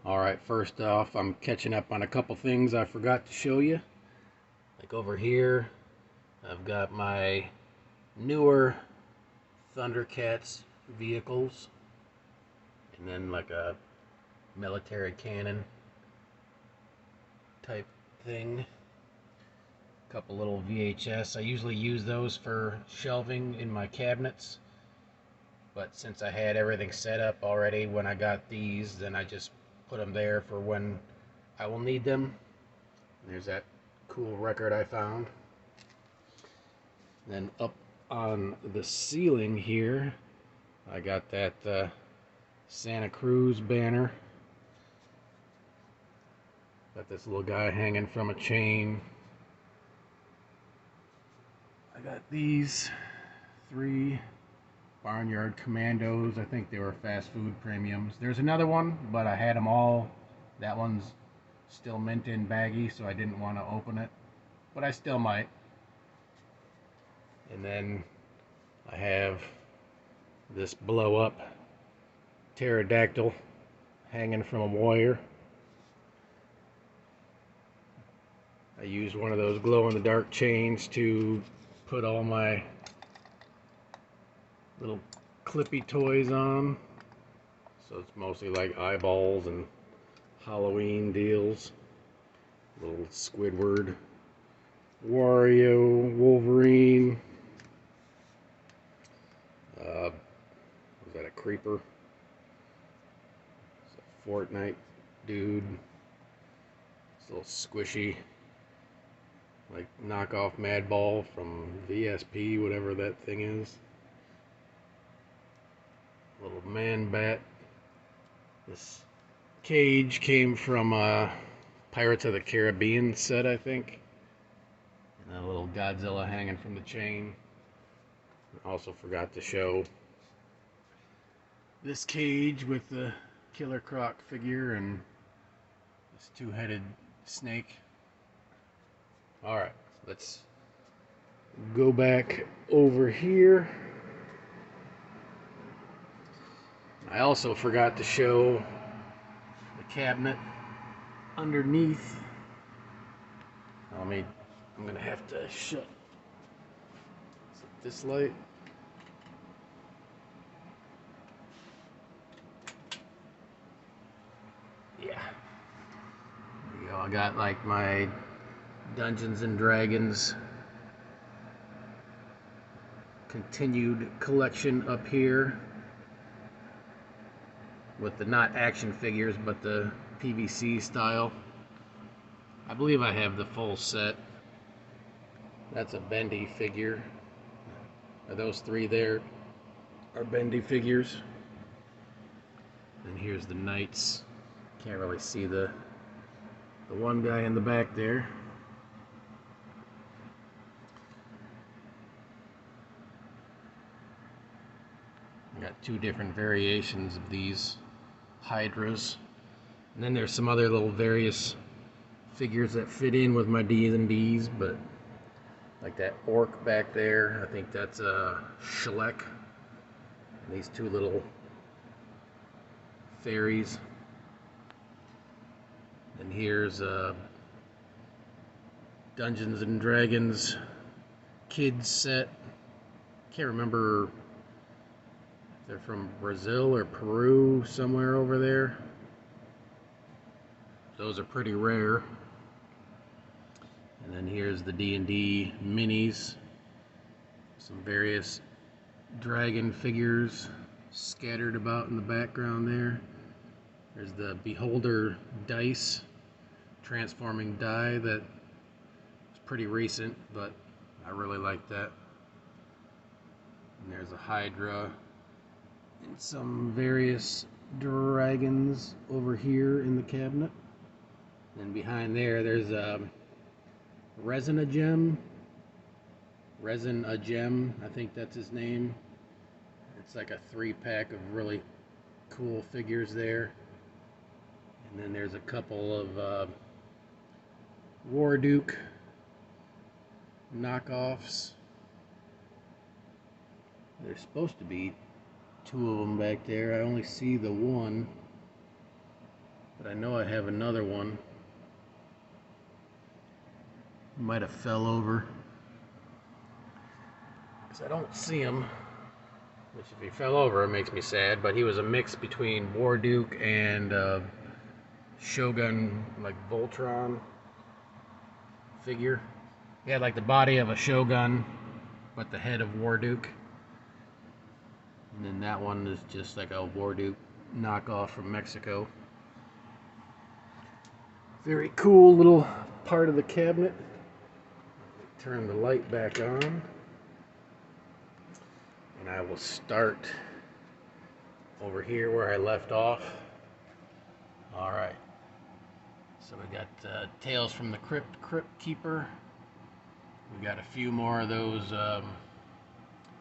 Alright, first off, I'm catching up on a couple things I forgot to show you. Like over here, I've got my newer Thundercats vehicles, and then like a military cannon type thing. A couple little VHS. I usually use those for shelving in my cabinets, but since I had everything set up already when I got these, then I just put them there for when I will need them. There's that cool record I found. Then up on the ceiling here, I got that Santa Cruz banner. Got this little guy hanging from a chain. I got these 3 Barnyard Commandos. I think they were fast food premiums. There's another one, but I had them all. That one's still mint in baggy, so I didn't want to open it, but I still might. And then I have this blow up pterodactyl hanging from a wire. I used one of those glow in the dark chains to put all my little clippy toys on. So it's mostly like eyeballs and Halloween deals. Little Squidward, Wario, Wolverine. Was that a creeper? It's a Fortnite dude. It's a little squishy, like knockoff Madball from VSP, whatever that thing is. Little man bat. This cage came from Pirates of the Caribbean set, I think. And a little Godzilla hanging from the chain. I also forgot to show this cage with the Killer Croc figure and this 2-headed snake. Alright, let's go back over here. I also forgot to show the cabinet underneath. I'm gonna have to shut this light. Yeah. There you go. I got like my Dungeons and Dragons continued collection up here with the not action figures but the PVC style. I believe I have the full set. That's a bendy figure. Those 3 there are bendy figures. And here's the knights. Can't really see the one guy in the back there. I got 2 different variations of these Hydras. And then there's some other little various figures that fit in with my D's and D's, but like that orc back there, I think that's a Shrek. And these 2 little fairies. And here's a Dungeons and Dragons kids set. Can't remember if they're from Brazil or Peru, somewhere over there. Those are pretty rare. And then here's the D&D minis. Some various dragon figures scattered about in the background there. There's the Beholder dice, transforming die that is pretty recent, but I really like that. And there's a Hydra and some various dragons over here in the cabinet. And behind there's a Resin a Gem, I think that's his name. It's like a 3-pack of really cool figures there. And then there's a couple of Warduke knockoffs. There's supposed to be 2 of them back there. I only see the one. but I know I have another one. Might have fell over, because I don't see him. Which, if he fell over, it makes me sad. But he was a mix between Warduke and Shogun, like Voltron figure. He had like the body of a Shogun, but the head of Warduke. And then that one is just like a Warduke knockoff from Mexico. Very cool little part of the cabinet. Turn the light back on. And I will start over here where I left off. Alright. So we got Tales from the Crypt Keeper. We got a few more of those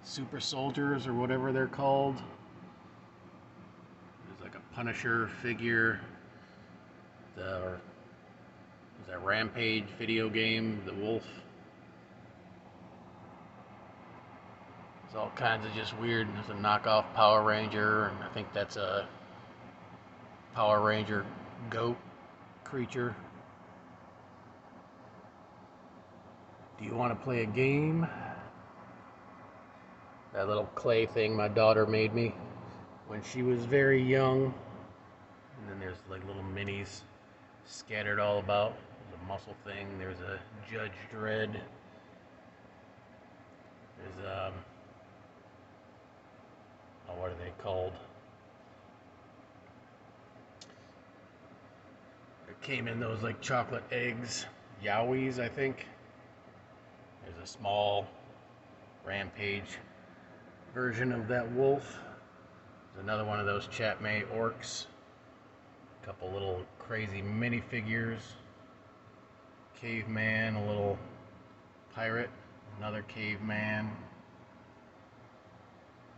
super soldiers or whatever they're called. There's like a Punisher figure. There's a Rampage video game, the Wolf. There's all kinds of just weird. There's a knockoff Power Ranger, and I think that's a Power Ranger goat creature. Do you want to play a game? That little clay thing my daughter made me when she was very young. And then there's like little minis scattered all about. There's a muscle thing. There's a Judge Dredd. There's oh, what are they called? It came in those like chocolate eggs, Yowies, I think. There's a small Rampage version of that wolf. There's another one of those Chatmay orcs. A couple little crazy minifigures. Caveman, a little pirate, another caveman.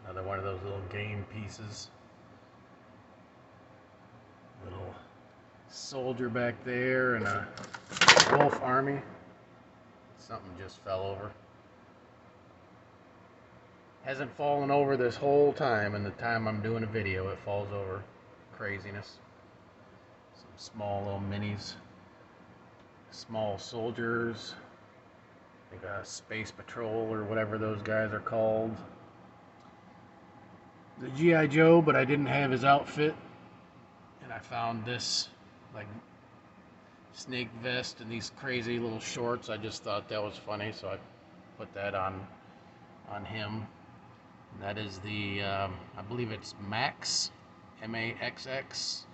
Another one of those little game pieces. Little soldier back there and a wolf army. Something just fell over. Hasn't fallen over this whole time, and the time I'm doing a video it falls over. Craziness. Some small little minis. Small soldiers. I think a Space Patrol or whatever those guys are called. The G.I. Joe, but I didn't have his outfit. And I found this like snake vest and these crazy little shorts. I just thought that was funny, so I put that on him. And that is the I believe it's Max, M-A-X-X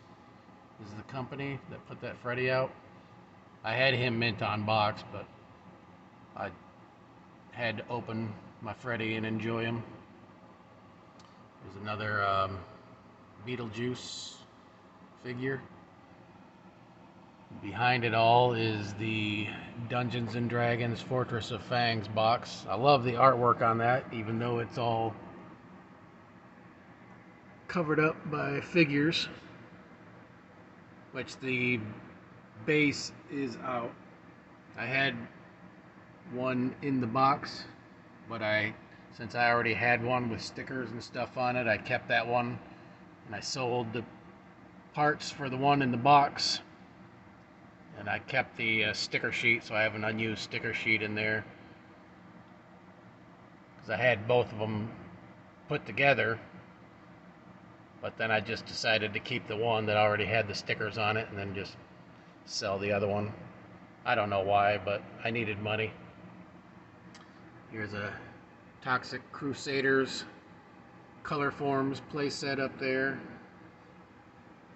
is the company that put that Freddy out. I had him mint on box, but I had to open my Freddy and enjoy him. There's another Beetlejuice figure. Behind it all is the Dungeons and Dragons Fortress of Fangs box. I love the artwork on that, even though it's all covered up by figures, which the base is out. I had one in the box, but since I already had one with stickers and stuff on it, I kept that one, and I sold the parts for the one in the box, and I kept the sticker sheet, so I have an unused sticker sheet in there, because I had both of them put together, but then I just decided to keep the one that already had the stickers on it and then just sell the other one. I don't know why, but I needed money. Here's a Toxic Crusaders color forms playset up there.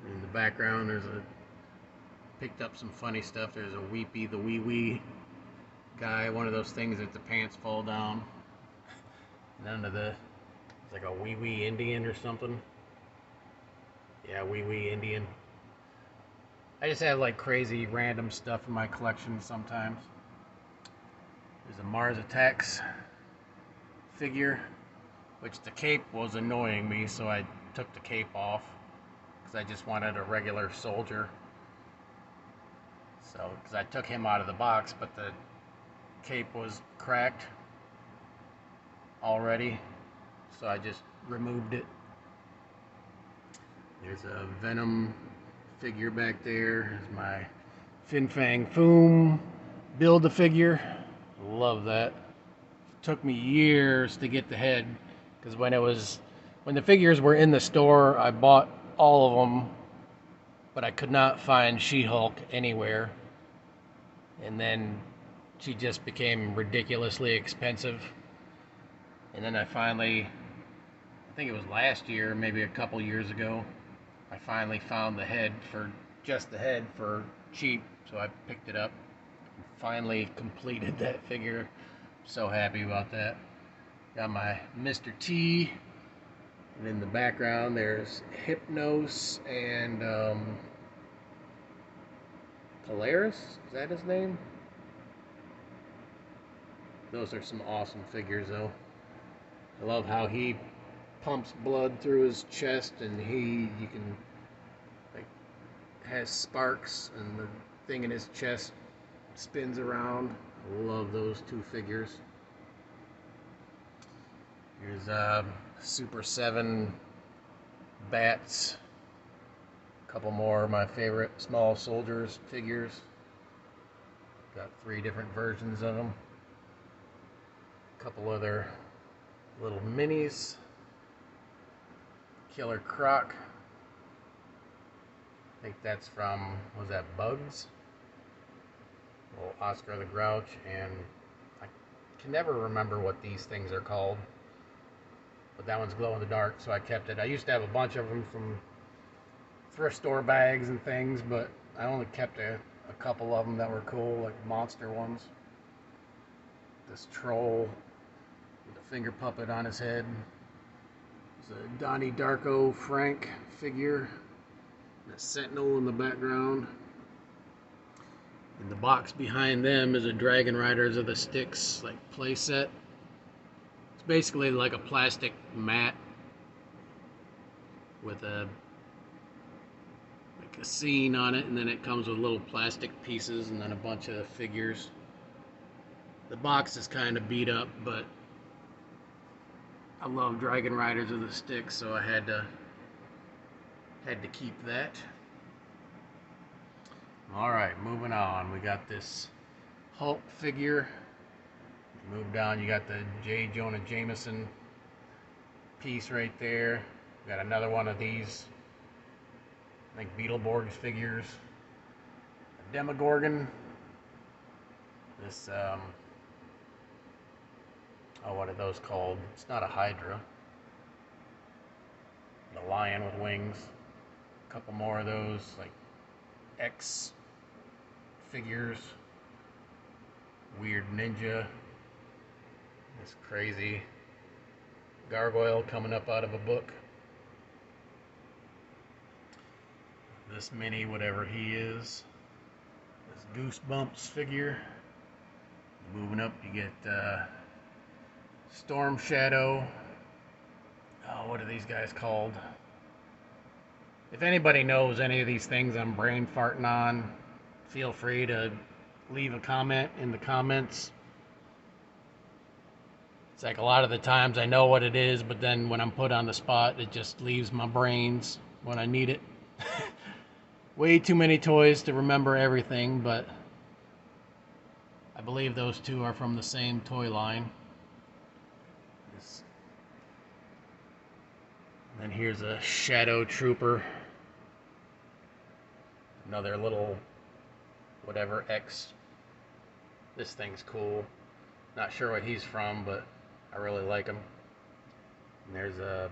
In the background there's picked up some funny stuff. There's a Weepy the Wee Wee guy, one of those things that the pants fall down. And under it's like a Wee Wee Indian or something. Yeah, Wee Wee Indian. I just have like crazy random stuff in my collection sometimes. There's a Mars Attacks figure, which the cape was annoying me, so I took the cape off because I just wanted a regular soldier. So, because I took him out of the box, but the cape was cracked already, so I just removed it. There's a Venom figure back there is my Fin Fang Foom Build-A-Figure. Love that. Took me years to get the head, because when the figures were in the store, I bought all of them, but I could not find She-Hulk anywhere. And then she just became ridiculously expensive. And then I think it was last year, maybe a couple years ago, I finally found the head for cheap, so I picked it up. Finally completed that figure. So happy about that. Got my Mr. T, and in the background there's Hypnos and Polaris, is that his name? Those are some awesome figures though. I love how he pumps blood through his chest, and you can, like, has sparks, and the thing in his chest spins around. I love those two figures. Here's Super 7 Bats. A couple more of my favorite small soldiers figures. Got 3 different versions of them. A couple other little minis. Killer Croc. I think that's from, was that Bugs? Little Oscar the Grouch, and I can never remember what these things are called, but that one's glow in the dark, so I kept it. I used to have a bunch of them from thrift store bags and things, but I only kept a couple of them that were cool, like monster ones. This troll with a finger puppet on his head. There's a Donnie Darko Frank figure. A Sentinel in the background. In the box behind them is a Dragon Riders of the Styx play set. It's basically like a plastic mat with a scene on it, and then it comes with little plastic pieces and then a bunch of figures. The box is kind of beat up, but I love Dragon Riders of the Styx, so I had to keep that. Alright, moving on. We got this Hulk figure. Move down, you got the J. Jonah Jameson piece right there. We got another one of these, I think Beetleborgs figures. A Demogorgon. This, what are those called? It's not a Hydra. The lion with wings. A couple more of those, like X figures. Weird ninja. This crazy gargoyle coming up out of a book. This mini, whatever he is. This Goosebumps figure. Moving up, you get Storm Shadow. Oh, what are these guys called? If anybody knows any of these things I'm brain farting on, feel free to leave a comment in the comments. It's like a lot of the times I know what it is, but then when I'm put on the spot, it just leaves my brains when I need it. Way too many toys to remember everything, but I believe those two are from the same toy line. And then here's a Shadow Trooper. Another little whatever X. This thing's cool. Not sure what he's from, but I really like him. And there's a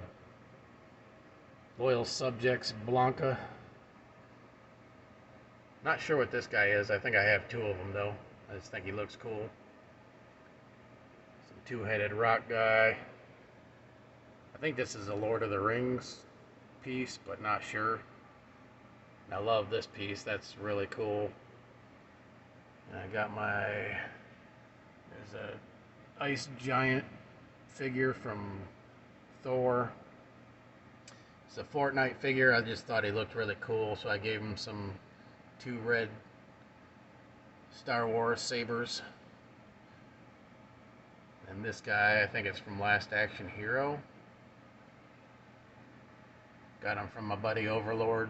Loyal Subjects Blanca. Not sure what this guy is. I think I have 2 of them though. I just think he looks cool. Some 2-headed rock guy. I think this is a Lord of the Rings piece, but not sure. And I love this piece. That's really cool. And I got there's a ice giant figure from Thor. It's a Fortnite figure. I just thought he looked really cool, so I gave him some 2 red Star Wars sabers. And this guy, I think it's from Last Action Hero. Got him from my buddy Overlord.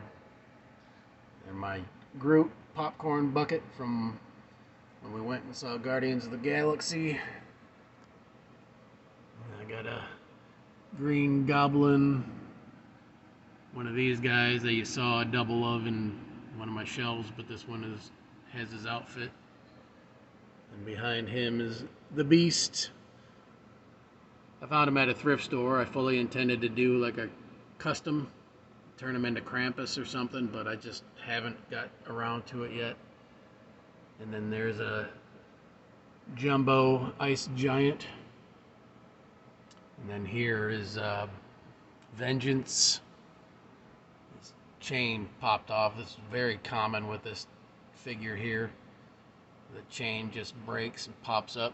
And my Groot popcorn bucket from when we went and saw Guardians of the Galaxy. I got a Green Goblin, one of these guys that you saw a double of in one of my shelves, but this one has his outfit. And behind him is the Beast. I found him at a thrift store. I fully intended to do like a custom, turn him into Krampus or something, but I just haven't got around to it yet. And then there's a Jumbo Ice Giant. And then here is Vengeance. This chain popped off. This is very common with this figure here. The chain just breaks and pops up.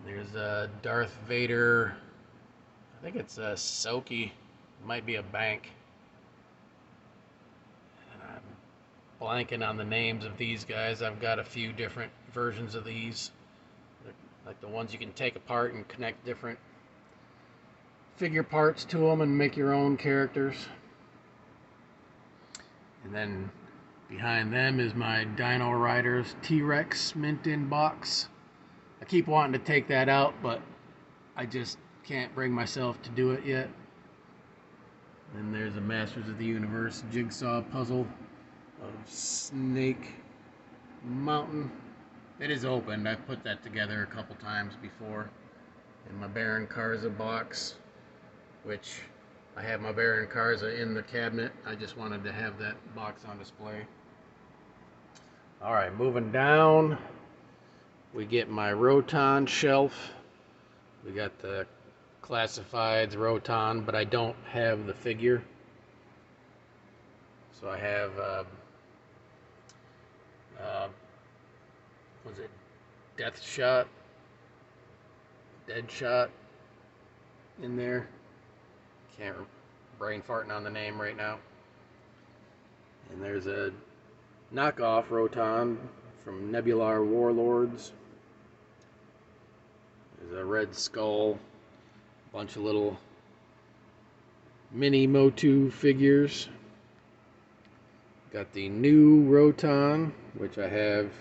There's a Darth Vader. I think it's a Soki. It might be a bank. I'm blanking on the names of these guys. I've got a few different versions of these. They're like the ones you can take apart and connect different figure parts to them and make your own characters. And then behind them is my Dino Riders T-Rex mint in box. I keep wanting to take that out, but I just can't bring myself to do it yet. Then there's a Masters of the Universe jigsaw puzzle of Snake Mountain. It is opened. I've put that together a couple times before. And my Baron Karza box, which I have my Baron Karza in the cabinet. I just wanted to have that box on display. Alright, moving down, we get my Roton shelf. We got the Classifieds Roton, but I don't have the figure. So I have, was it Dead Shot in there. Can't brain farting on the name right now. And there's a knockoff Roton from Nebular Warlords. There's a Red Skull, a bunch of little mini Motu figures. Got the new Roton, which I have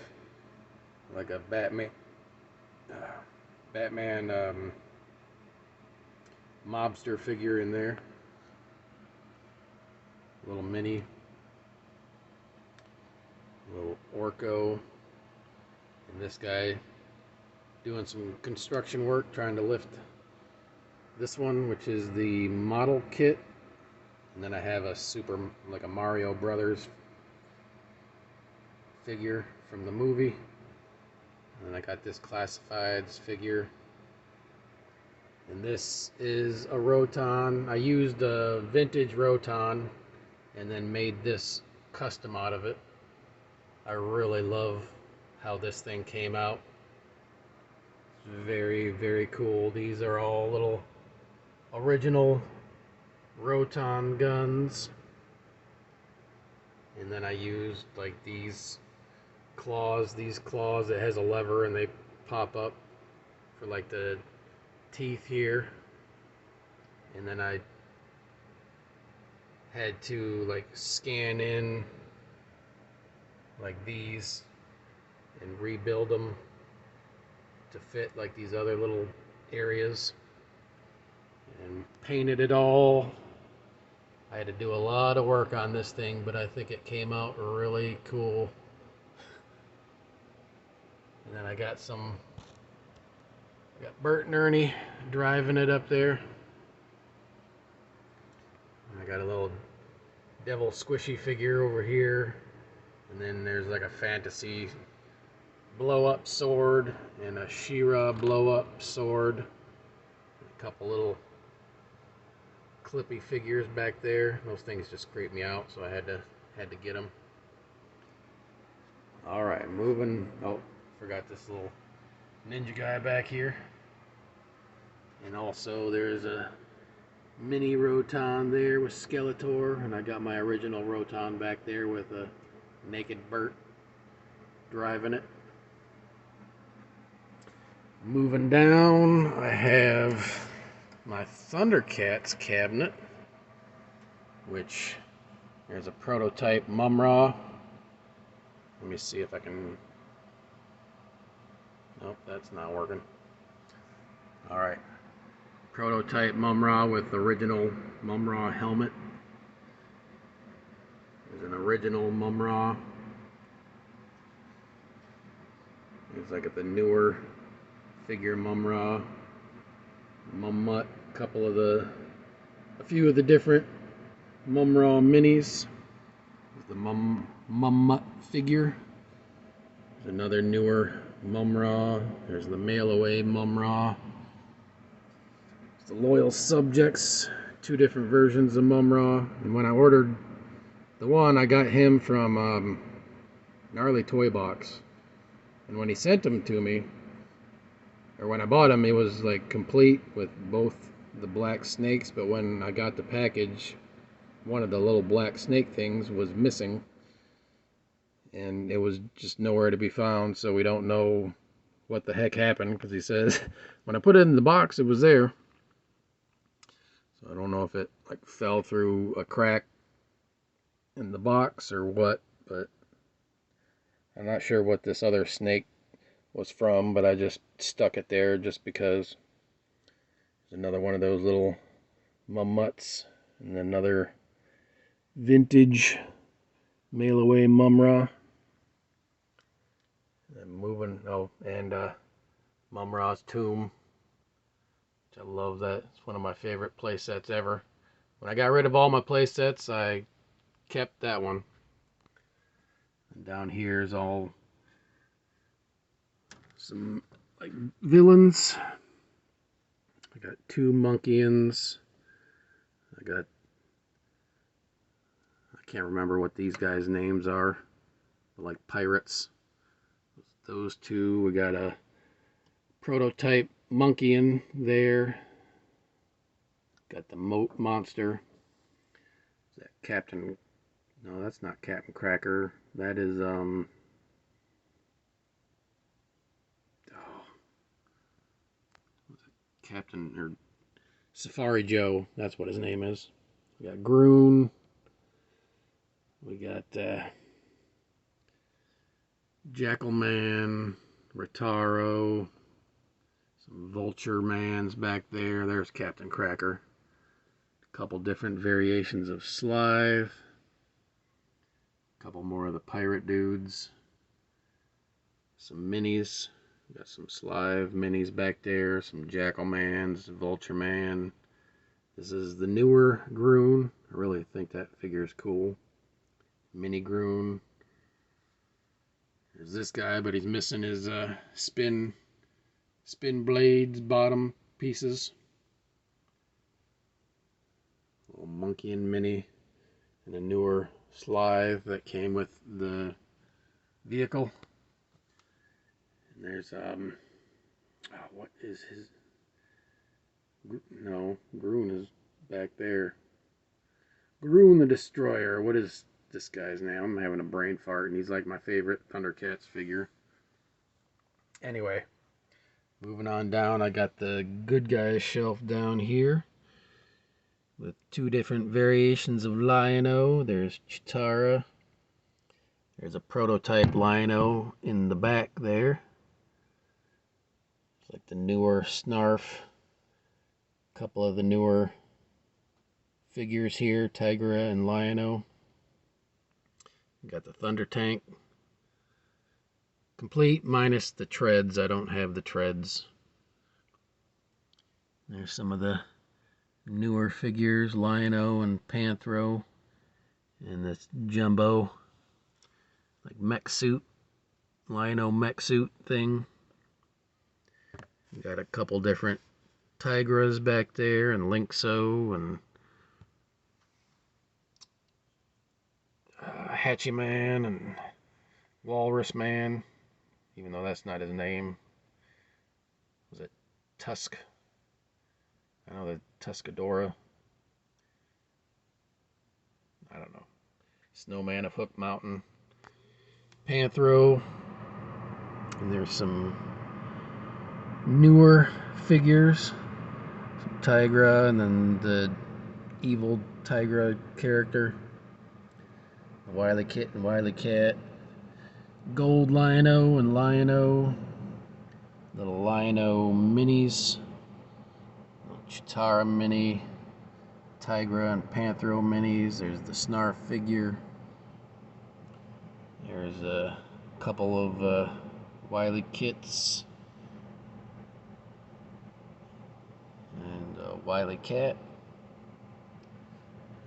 like a Batman mobster figure in there. Little mini. Little Orko. And this guy doing some construction work, trying to lift this one, which is the model kit. And then I have a like a Mario Brothers figure from the movie. And I got this Classifieds figure. And this is a Roton. I used a vintage Roton and then made this custom out of it. I really love how this thing came out. It's very, very cool. These are all little original Roton guns. And then I used like these claws. It has a lever and they pop up for like the teeth here. And then I had to like scan in like these and rebuild them to fit like these other little areas, and painted it all. I had to do a lot of work on this thing, but I think it came out really cool. And then I got Bert and Ernie driving it up there. And I got a little Devil Squishy figure over here. And then there's like a fantasy blow-up sword and a She-Ra blow-up sword. A couple little clippy figures back there. Those things just creep me out, so I had to get them. All right, moving. Oh, forgot this little ninja guy back here. And also there's a mini Roton there with Skeletor, and I got my original Roton back there with a naked Bert driving it. Moving down, I have my Thundercats cabinet, which There's a prototype Mumra. Let me see if I can... Nope, that's not working. Alright. Prototype Mumra with original Mumra helmet. There's an original Mumra. It's like at the newer figure Mumra. Mummut. A few of the different Mumra minis. There's the Mummut figure. There's another newer Mumra. There's the mail away Mumra. The loyal subjects, 2 different versions of Mumra. And when I ordered the one, I got him from Gnarly Toy Box. And when he sent them to me, or when I bought him, it was like complete with both the black snakes. But when I got the package, one of the little black snake things was missing. And it was just nowhere to be found, so we don't know what the heck happened, because he says when I put it in the box, it was there. So I don't know if it like fell through a crack in the box or what, but I'm not sure what this other snake was from, but I just stuck it there just because. There's another one of those little Mummuts, and another vintage mail away Mumra. And moving, and Mumra's Tomb. I love that. It's one of my favorite play sets ever. When I got rid of all my play sets, I kept that one. And down here is all some like villains. I got 2 Monkeyians. I can't remember what these guys' names are. They're like pirates. Those 2. We got a prototype Monkeyan there. Got the Moat Monster. Is that Captain? No, that's not Captain Cracker. That is Captain or Safari Joe. That's what his name is. We got Groon. We got Jackalman, Rataro. Some Vulture Mans back there. There's Captain Cracker. A couple different variations of Slive. A couple more of the pirate dudes. Some minis. Got some Slive minis back there. Some Jackalmans, Vulture Man. This is the newer Groon. I really think that figure is cool. Mini Groon. There's this guy, but he's missing his spin blades, bottom pieces. Little Monkey and Mini, and a newer Slive that came with the vehicle. And there's what is his? No, Groon is back there. Groon the Destroyer. What is this guy's name? I'm having a brain fart, and he's like my favorite Thundercats figure. Anyway. Moving on down, I got the good guys shelf down here with 2 different variations of Lion-O. There's Chitara. There's a prototype Lion-O in the back there. It's like the newer Snarf. A couple of the newer figures here, Tigra and Lion-O. Got the Thunder Tank. Complete minus the treads. I don't have the treads. There's some of the newer figures, Lion-O and Panthro, and this jumbo like mech suit, Lion-O mech suit thing. Got a couple different Tigras back there, and Lynxo, and Hatchiman, and Walrus Man. Even though that's not his name. Was it Tusk? I know the Tuscadora. I don't know. Snowman of Hook Mountain. Panthro. And there's some newer figures. Some Tigra, and then the evil Tigra character. Wily Kit and Wily Cat. Gold Lion-O and Lion-O. Little Lion-O minis. Little Chitara mini. Tigra and Panthro minis. There's the Snarf figure. There's a couple of Wily Kits. And a Wily Cat.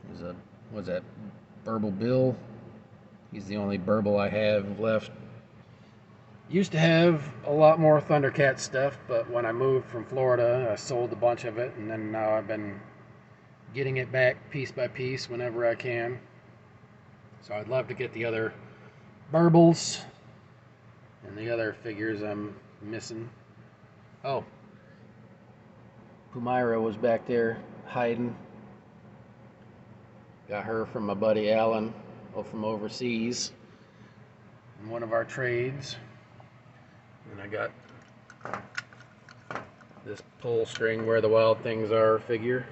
There's a, what's that, Burble Bill. He's the only Burble I have left. Used to have a lot more Thundercat stuff, but when I moved from Florida, I sold a bunch of it, and then now I've been getting it back piece by piece whenever I can. So I'd love to get the other Burbles and the other figures I'm missing. Oh, Pumira was back there hiding. Got her from my buddy Alan from overseas in one of our trades. And I got this pull string Where the Wild Things Are figure.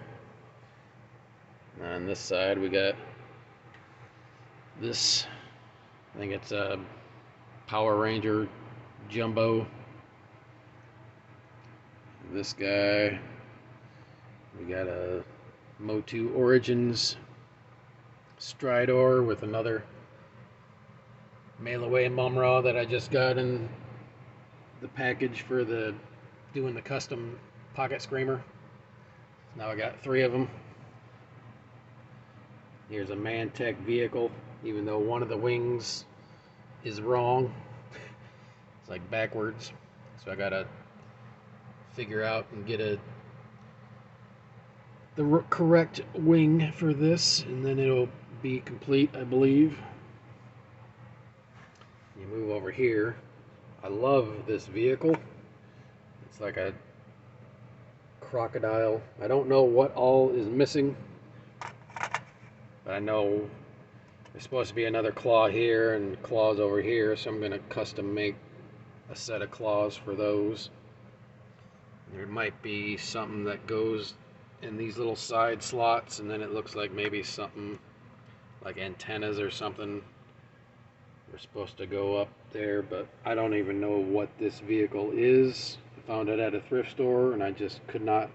On this side we got this, I think it's a Power Ranger Jumbo. This guy, we got a Motu Origins Stridor with another mail away Mumra that I just got in the package for doing the custom pocket screamer. Now I got 3 of them. Here's a Mantech vehicle, even though one of the wings is wrong. It's like backwards. So I gotta figure out and get the correct wing for this, and then it'll be complete, I believe. You move over here. I love this vehicle. It's like a crocodile. I don't know what all is missing, but I know there's supposed to be another claw here and claws over here, so I'm going to custom make a set of claws for those. There might be something that goes in these little side slots, and then it looks like maybe something like antennas or something are supposed to go up there, but I don't even know what this vehicle is. I found it at a thrift store and I just could not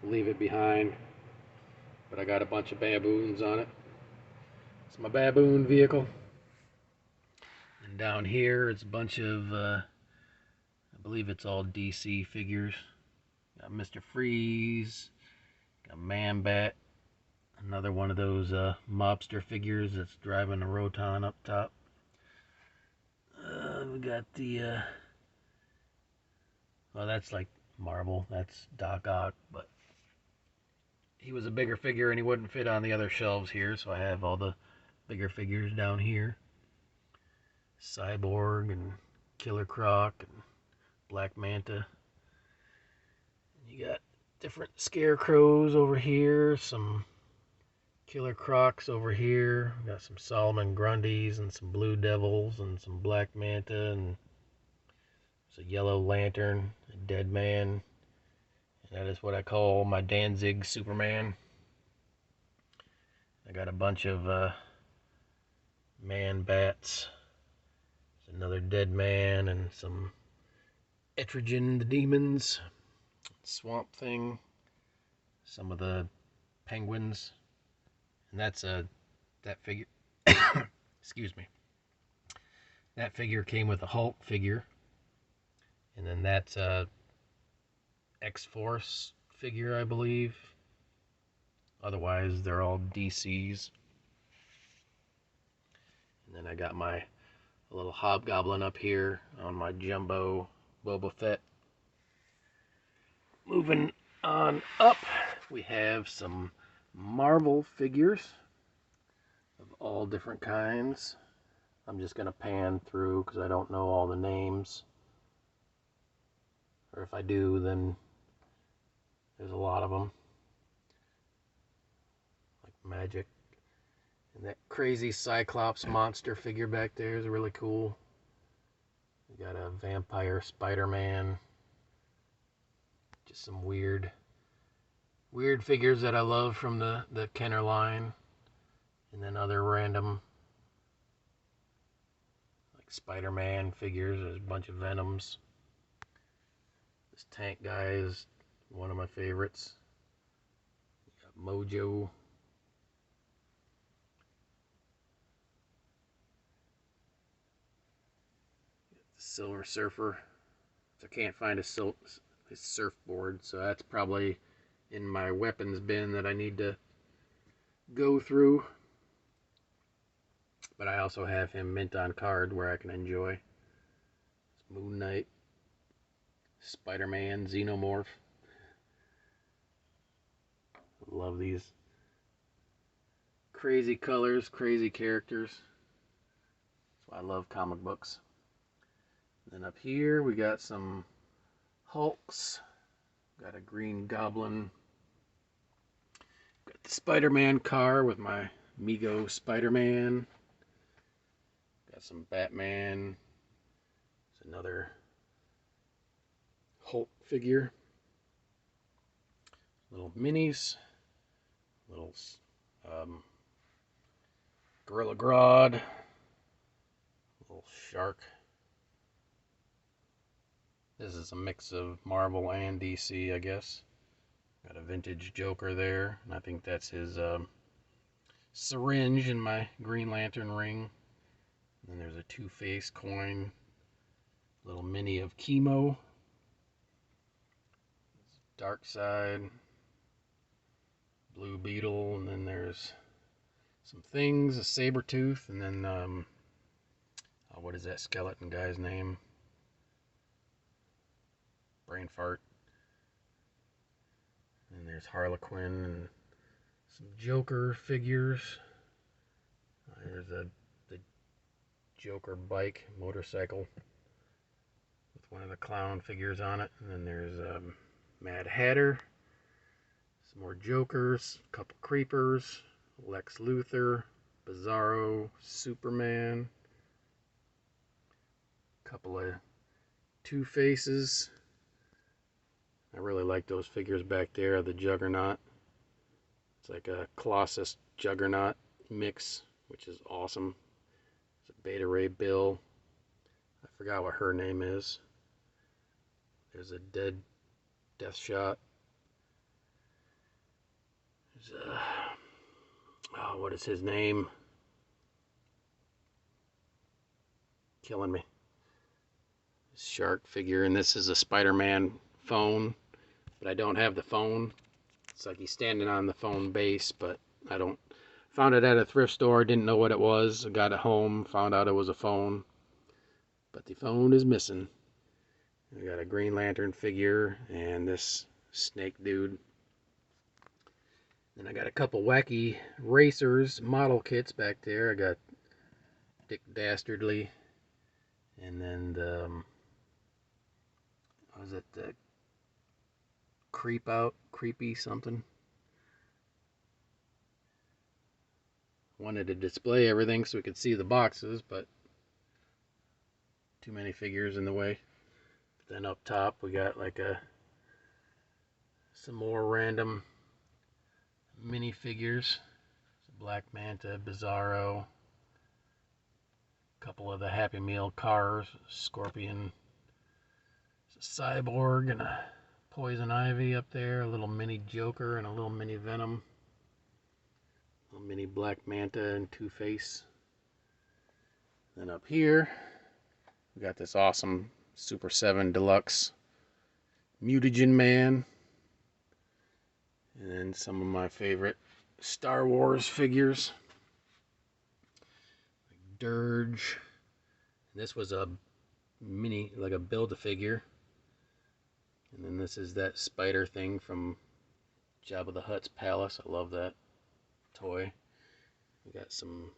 leave it behind. But I got a bunch of baboons on it. It's my baboon vehicle. And down here it's a bunch of I believe it's all DC figures. Got Mr. Freeze, got Man-Bat, another one of those mobster figures that's driving a Roton up top. We got the well, that's like Marvel, that's Doc Ock, but he was a bigger figure and he wouldn't fit on the other shelves here, so I have all the bigger figures down here. Cyborg and Killer Croc and Black Manta. You got different scarecrows over here, some Killer Crocs over here. We got some Solomon Grundys and some Blue Devils and some Black Manta, and there's a Yellow Lantern, a Dead Man, and that is what I call my Danzig Superman. I got a bunch of Man-Bats. There's another Dead Man and some Etrigan the Demons, Swamp Thing, some of the Penguins, and that's that figure. Excuse me. That figure came with a Hulk figure, and then that's a X-Force figure, I believe. Otherwise, they're all DCs. And then I got my little Hobgoblin up here on my Jumbo Boba Fett. Moving on up, we have some Marvel figures of all different kinds. I'm just going to pan through because I don't know all the names. Or if I do, then there's a lot of them. Like Magic. And that crazy Cyclops monster figure back there is really cool. We got a Vampire Spider-Man. Just some weird figures that I love from the Kenner line. And then other random Spider-Man figures. There's a bunch of Venoms. This tank guy is one of my favorites. Got Mojo. The Silver Surfer. I can't find his surfboard, so that's probably in my weapons bin that I need to go through. But I also have him mint on card where I can enjoy. It's Moon Knight, Spider-Man, Xenomorph. Love these crazy colors, crazy characters. That's why I love comic books. Then up here we got some Hulks. Got a Green Goblin. Got the Spider-Man car with my Mego Spider-Man. Got some Batman. There's another Hulk figure. Little minis. Little Gorilla Grodd. Little shark. This is a mix of Marvel and DC, I guess. Got a vintage Joker there, and I think that's his syringe in my Green Lantern ring. And then there's a Two-Face coin, little mini of Chemo, Darkseid, Blue Beetle, and then there's some things, a Sabretooth, and then what is that skeleton guy's name? Brain fart. And there's Harlequin and some Joker figures. There's the Joker bike, motorcycle with one of the clown figures on it. And then there's Mad Hatter, some more Jokers, a couple Creepers, Lex Luthor, Bizarro, Superman, a couple of Two-Faces. I really like those figures back there, the Juggernaut. It's like a Colossus Juggernaut mix, which is awesome. It's a Beta Ray Bill. I forgot what her name is. There's a dead Deathshot. There's a, what is his name? Killing me. Shark figure, and this is a Spider-Man phone, but I don't have the phone. It's like he's standing on the phone base, but I don't. Found it at a thrift store, didn't know what it was. I got it home, found out it was a phone, but the phone is missing. We got a Green Lantern figure and this snake dude. Then I got a couple wacky racers model kits back there. I got Dick Dastardly, and then the what was it, the creepy something. Wanted to display everything so we could see the boxes, but too many figures in the way. Then up top we got like some more random mini figures. Black Manta, Bizarro, a couple of the Happy Meal cars, Scorpion, a Cyborg, and a Poison Ivy up there, a little mini Joker and a little mini Venom. Little mini Black Manta and Two-Face. Then up here, we got this awesome Super 7 Deluxe Mutagen Man. And then some of my favorite Star Wars figures. Like Dirge. This was a mini, like a Build-A-Figure. And then this is that spider thing from Jabba the Hutt's palace. I love that toy. We got some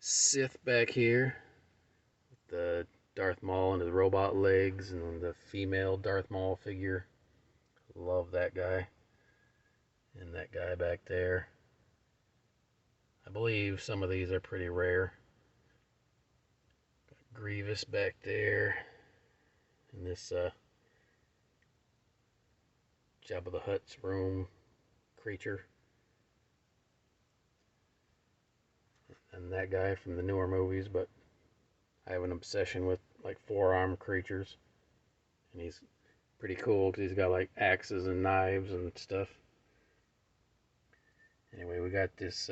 Sith back here with the Darth Maul and his robot legs, and then the female Darth Maul figure. Love that guy. And that guy back there. I believe some of these are pretty rare. Got Grievous back there. And this Jabba the Hutt's room creature. And that guy from the newer movies, but I have an obsession with like four-armed creatures, and he's pretty cool because he's got like axes and knives and stuff. Anyway, we got this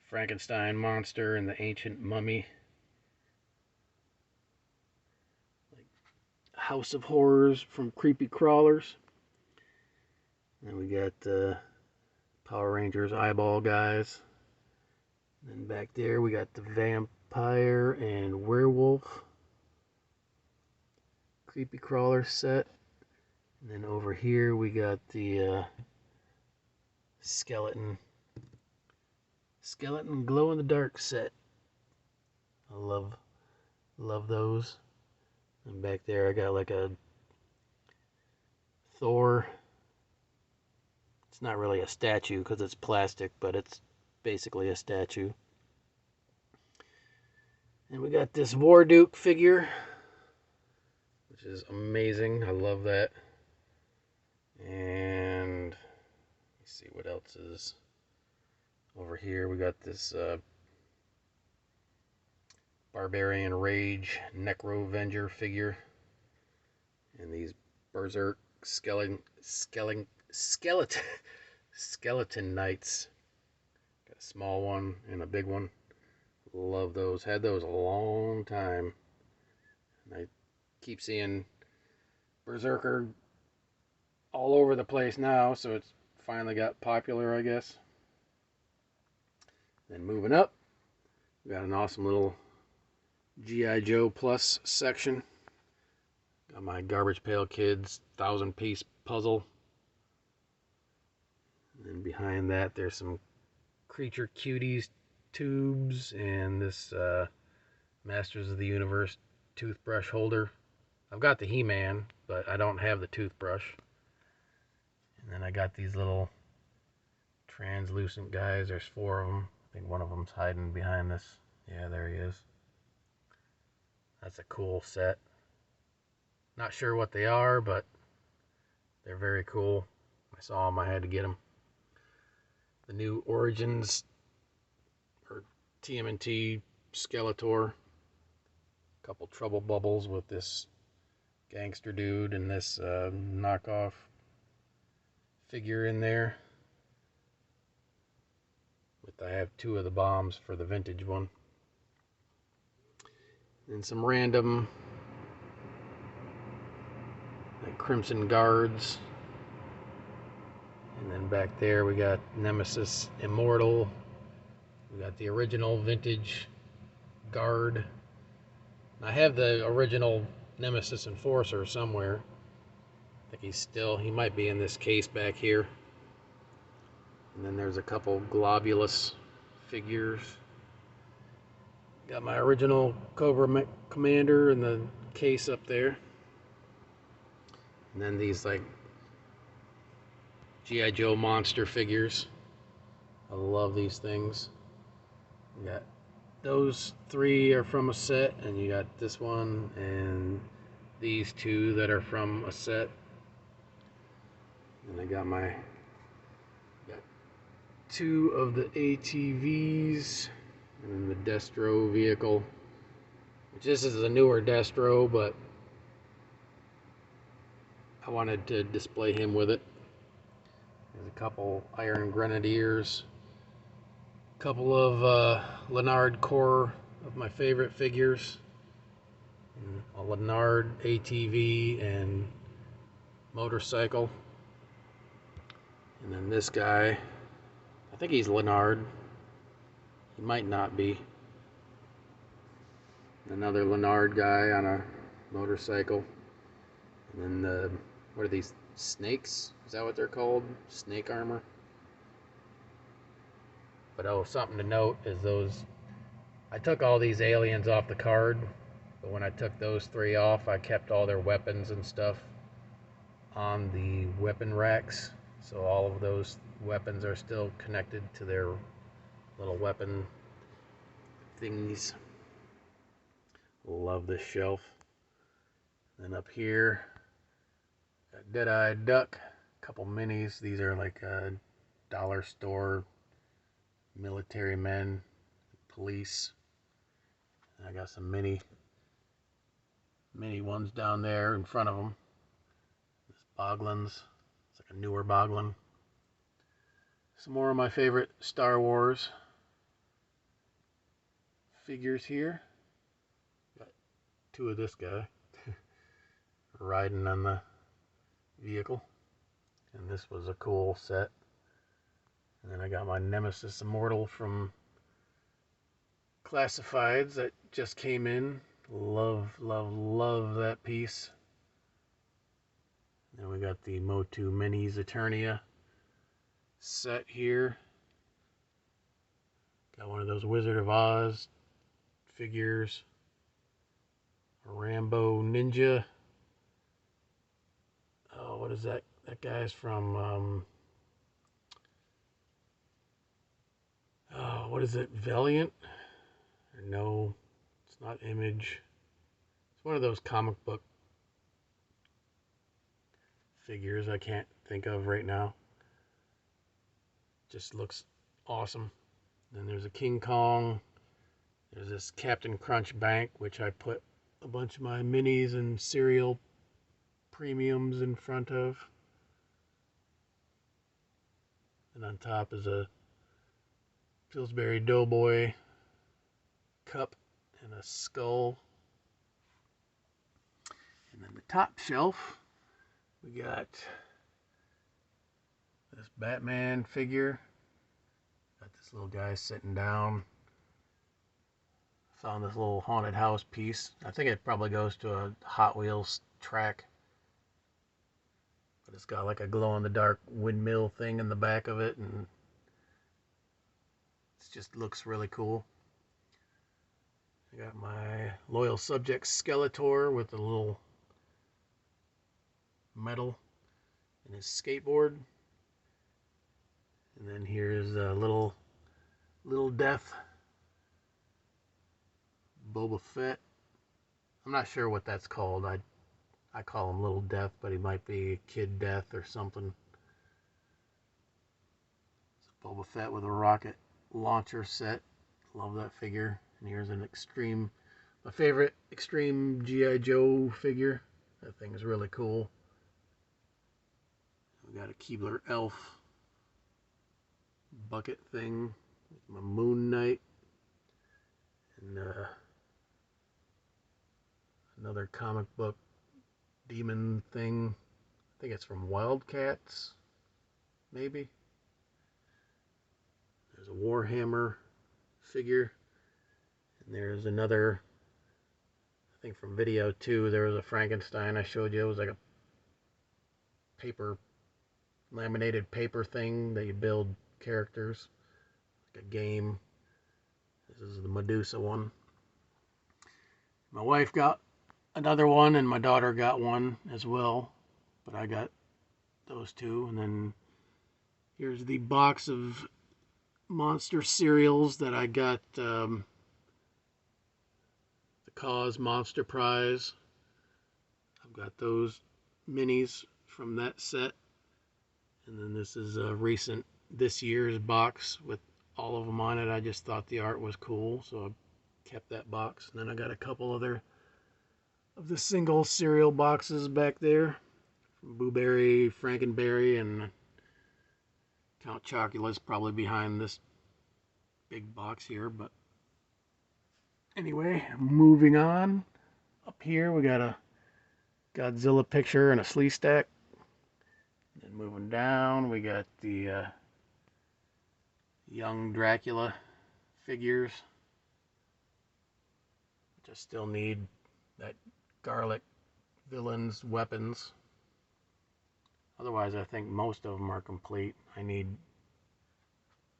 Frankenstein monster and the ancient mummy. Like House of Horrors from Creepy Crawlers. And we got Power Rangers eyeball guys. And back there we got the vampire and werewolf Creepy Crawler set. And then over here we got the skeleton glow in the dark set. I love those. And back there I got like a Thor. It's not really a statue because it's plastic, but it's basically a statue. And we got this Warduke figure, which is amazing. I love that. And let's see what else is over here. We got this Barbarian Rage Necrovenger figure, and these Berserk skeleton knights. Got a small one and a big one. Love those. Had those a long time. And I keep seeing Berserker all over the place now, so it's finally got popular, I guess. Then moving up, we got an awesome little G.I. Joe Plus section. Got my Garbage Pail Kids 1,000-piece puzzle. And behind that, there's some Creature Cuties tubes and this Masters of the Universe toothbrush holder. I've got the He-Man, but I don't have the toothbrush. And then I got these little translucent guys. There's 4 of them. I think one of them's hiding behind this. Yeah, there he is. That's a cool set. Not sure what they are, but they're very cool. I saw them, I had to get them. The new Origins or TMNT Skeletor. A couple Trouble Bubbles with this gangster dude and this knockoff figure in there. I have 2 of the bombs for the vintage one. And some random like Crimson Guards. And then back there we got Nemesis Immortal. We got the original vintage Guard. I have the original Nemesis Enforcer somewhere. I think he might be in this case back here. And then there's a couple Globulus figures. Got my original Cobra Commander in the case up there. And then these like G.I. Joe monster figures. I love these things. You got those 3 are from a set, and you got this one and these 2 that are from a set. And I got 2 of the ATVs and the Destro vehicle, which this is a newer Destro, but I wanted to display him with it. There's a couple Iron Grenadiers, a couple of Leonard Core of my favorite figures, and a Leonard ATV and motorcycle, and then this guy, I think he's Leonard, he might not be. Another Leonard guy on a motorcycle, and then what are these, snakes? Is that what they're called? Snake armor? But oh, something to note is I took all these aliens off the card, but when I took those 3 off, I kept all their weapons and stuff on the weapon racks. So all of those weapons are still connected to their little weapon thingies. Love this shelf. Then up here, got Dead-Eyed Duck, a couple minis. These are like a dollar store military men, police. I got some mini ones down there in front of them. This Boglin's. It's like a newer Boglin. Some more of my favorite Star Wars figures here. Got two of this guy riding on the vehicle. And this was a cool set. And then I got my Nemesis Immortal from Classifieds that just came in. Love, love, love that piece. Then we got the Motu Minis Eternia set here. Got one of those Wizard of Oz figures. A Rambo Ninja. Oh, what is that? That guy's from, oh, what is it? Valiant? Or no, it's not Image. It's one of those comic book figures I can't think of right now. Just looks awesome. Then there's a King Kong. There's this Captain Crunch Bank, which I put a bunch of my minis and cereal premiums in front of. And on top is a Pillsbury Doughboy cup and a skull. And then the top shelf, we got this Batman figure. Got this little guy sitting down. Found this little haunted house piece. I think it probably goes to a Hot Wheels track. But it's got like a glow-in-the-dark windmill thing in the back of it, and it just looks really cool. I got my Loyal Subject Skeletor with a little metal in his skateboard. And then here's a little Death Boba Fett. I'm not sure what that's called. I call him Little Death, but he might be Kid Death or something. It's a Boba Fett with a rocket launcher set. Love that figure. And here's an my favorite Extreme G.I. Joe figure. That thing is really cool. We got a Keebler Elf bucket thing with my Moon Knight. And another comic book demon thing. I think it's from Wildcats, maybe. There's a Warhammer figure. And there's another, I think from video 2, there was a Frankenstein I showed you. It was like a laminated paper thing that you build characters. Like a game. This is the Medusa one. My wife got another one, and my daughter got one as well. But I got those two. And then here's the box of monster cereals that I got. The Cause Monster Prize. I've got those minis from that set. And then this is a recent, this year's box with all of them on it. I just thought the art was cool, so I kept that box. And then I got a couple other of the single cereal boxes back there. From Blueberry, Frankenberry, and Count Chocula's probably behind this big box here. But anyway, moving on. Up here we got a Godzilla picture and a Slee stack. And moving down, we got the young Dracula figures. Which I still need that garlic villain's weapons. Otherwise, I think most of them are complete. I need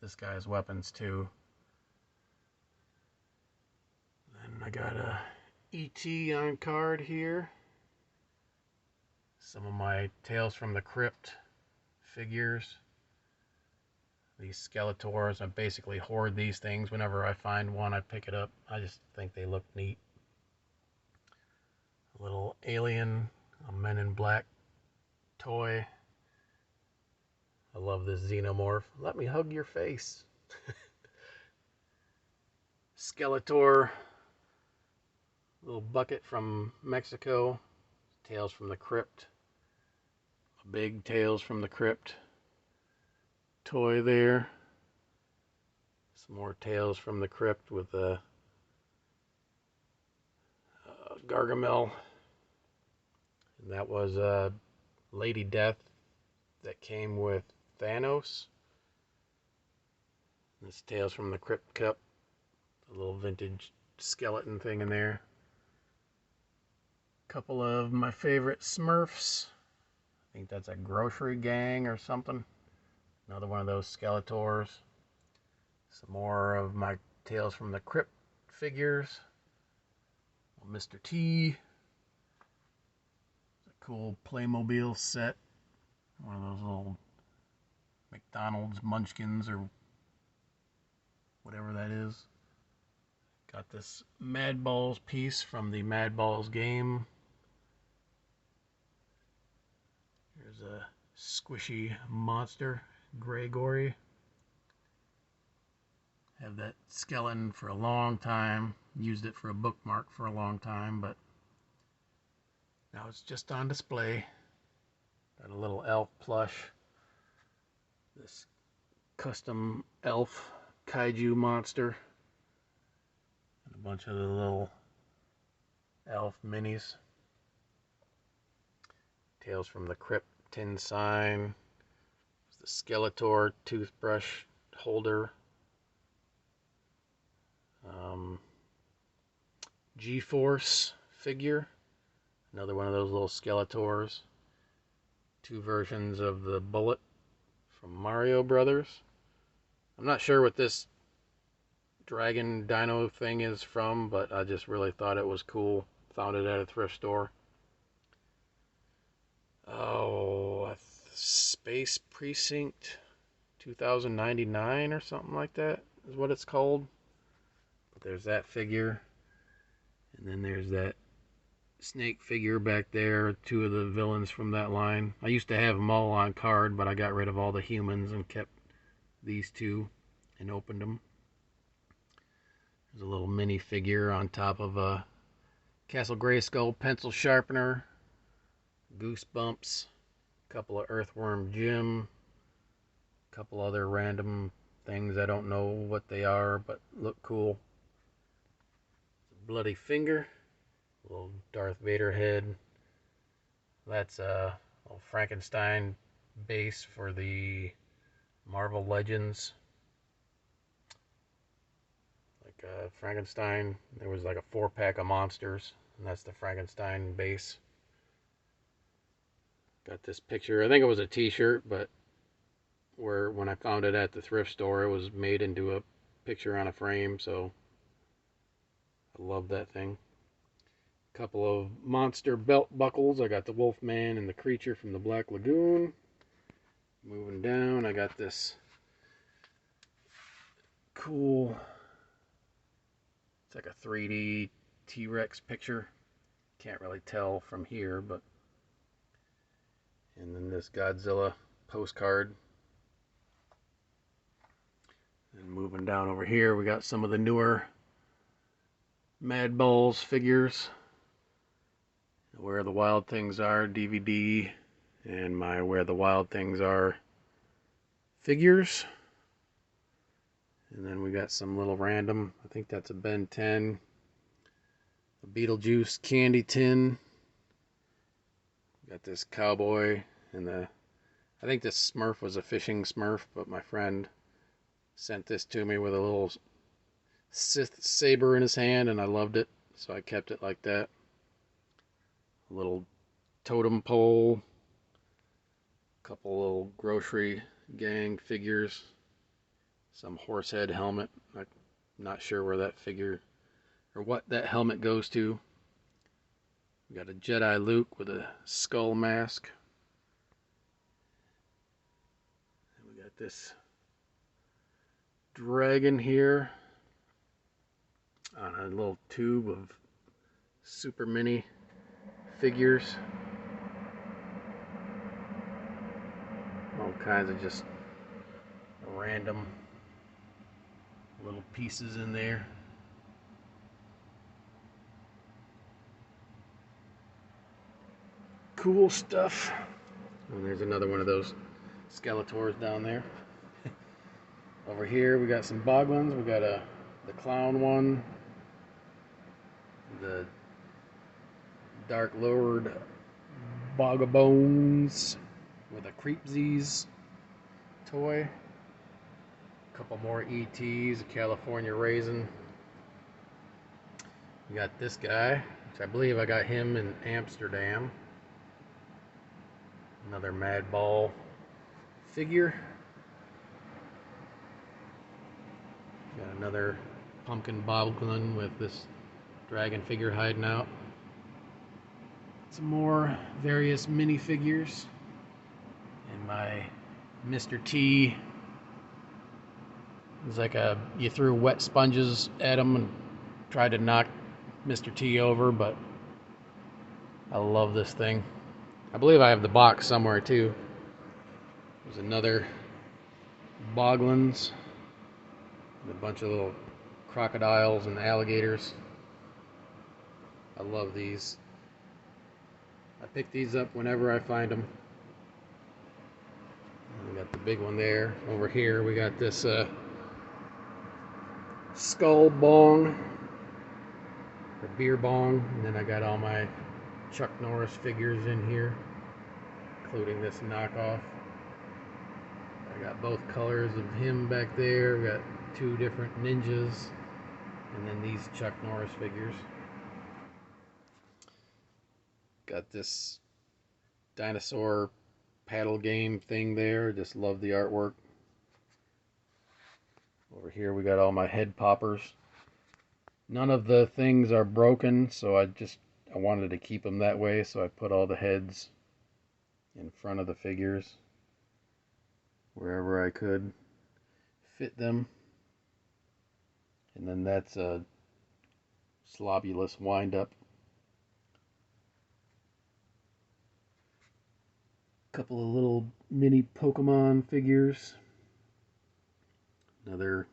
this guy's weapons too. Then I got a E.T. on card here. Some of my Tales from the Crypt figures. These Skeletors, I basically hoard these things. Whenever I find one, I pick it up. I just think they look neat. A little alien, a Men in Black toy. I love this Xenomorph. Let me hug your face. Skeletor Little bucket from Mexico. Tales from the Crypt. A big Tales from the Crypt toy there. Some more Tales from the Crypt with a Gargamel. And that was Lady Death that came with Thanos. This Tales from the Crypt cup. A little vintage skeleton thing in there. Couple of my favorite Smurfs. I think that's a grocery gang or something. Another one of those Skeletors. Some more of my Tales from the Crypt figures. Mr. T. A cool Playmobil set. One of those little McDonald's Munchkins or whatever that is. Got this Madballs piece from the Madballs game. There's a squishy monster, Gregory. Have that skeleton for a long time. Used it for a bookmark for a long time, but now it's just on display. Got a little elf plush. This custom elf kaiju monster. And a bunch of the little elf minis. Tales from the Crypt tin sign. The Skeletor toothbrush holder. G-Force figure. Another one of those little Skeletors. Two versions of the Bullet from Mario Brothers. I'm not sure what this dragon dino thing is from, but I just really thought it was cool. Found it at a thrift store. Oh, a Space Precinct 2099 or something like that is what it's called. But there's that figure. And then there's that snake figure back there. Two of the villains from that line. I used to have them all on card, but I got rid of all the humans and kept these two and opened them. There's a little mini figure on top of a Castle Grayskull pencil sharpener. Goosebumps. A couple of Earthworm Jim. A couple other random things. I don't know what they are, but look cool. Bloody finger. Little Darth Vader head. That's a little Frankenstein base for the Marvel Legends. Like Frankenstein, there was like a 4-pack of monsters, and that's the Frankenstein base. Got this picture. I think it was a t-shirt, but when I found it at the thrift store, it was made into a picture on a frame, so I love that thing. A couple of monster belt buckles. I got the Wolfman and the Creature from the Black Lagoon. Moving down, I got this cool, it's like a 3D T-Rex picture. Can't really tell from here, but, and then this Godzilla postcard. And moving down over here, we got some of the newer Madballs figures. Where the Wild Things Are DVD and my Where the Wild Things Are figures. And then we got some little random, I think that's a Ben 10, a Beetlejuice candy tin. Got this cowboy and I think this Smurf was a fishing Smurf, but my friend sent this to me with a little Sith saber in his hand, and I loved it, so I kept it like that. A little totem pole, a couple little grocery gang figures, some horse head helmet. I'm not sure where that figure or what that helmet goes to. We got a Jedi Luke with a skull mask. And we got this dragon here on a little tube of super mini figures. All kinds of just random little pieces in there. cool stuff. And there's another one of those Skeletors down there. Over here we got some Boglins. We got the clown one, the dark lord Bogabones with a Creepsies toy. A couple more ETs, a California Raisin. We got this guy, which I believe I got him in Amsterdam. Another Madball figure. Got another pumpkin boglin with this dragon figure hiding out. Some more various minifigures. And my Mr. T is like you threw wet sponges at him and tried to knock Mr. T over, but I love this thing. I believe I have the box somewhere too. There's another Boglins. A bunch of little crocodiles and alligators. I love these. I pick these up whenever I find them. We got the big one there. Over here we got this skull bong, or beer bong, and then I got all my Chuck Norris figures in here, including this knockoff. I got both colors of him back there. We got two different ninjas, and then these Chuck Norris figures. Got this dinosaur paddle game thing there. Just love the artwork. Over here we got all my head poppers. None of the things are broken, so I wanted to keep them that way, so I put all the heads in front of the figures wherever I could fit them. And then that's a Slobulus wind-up. Couple of little mini Pokemon figures. Another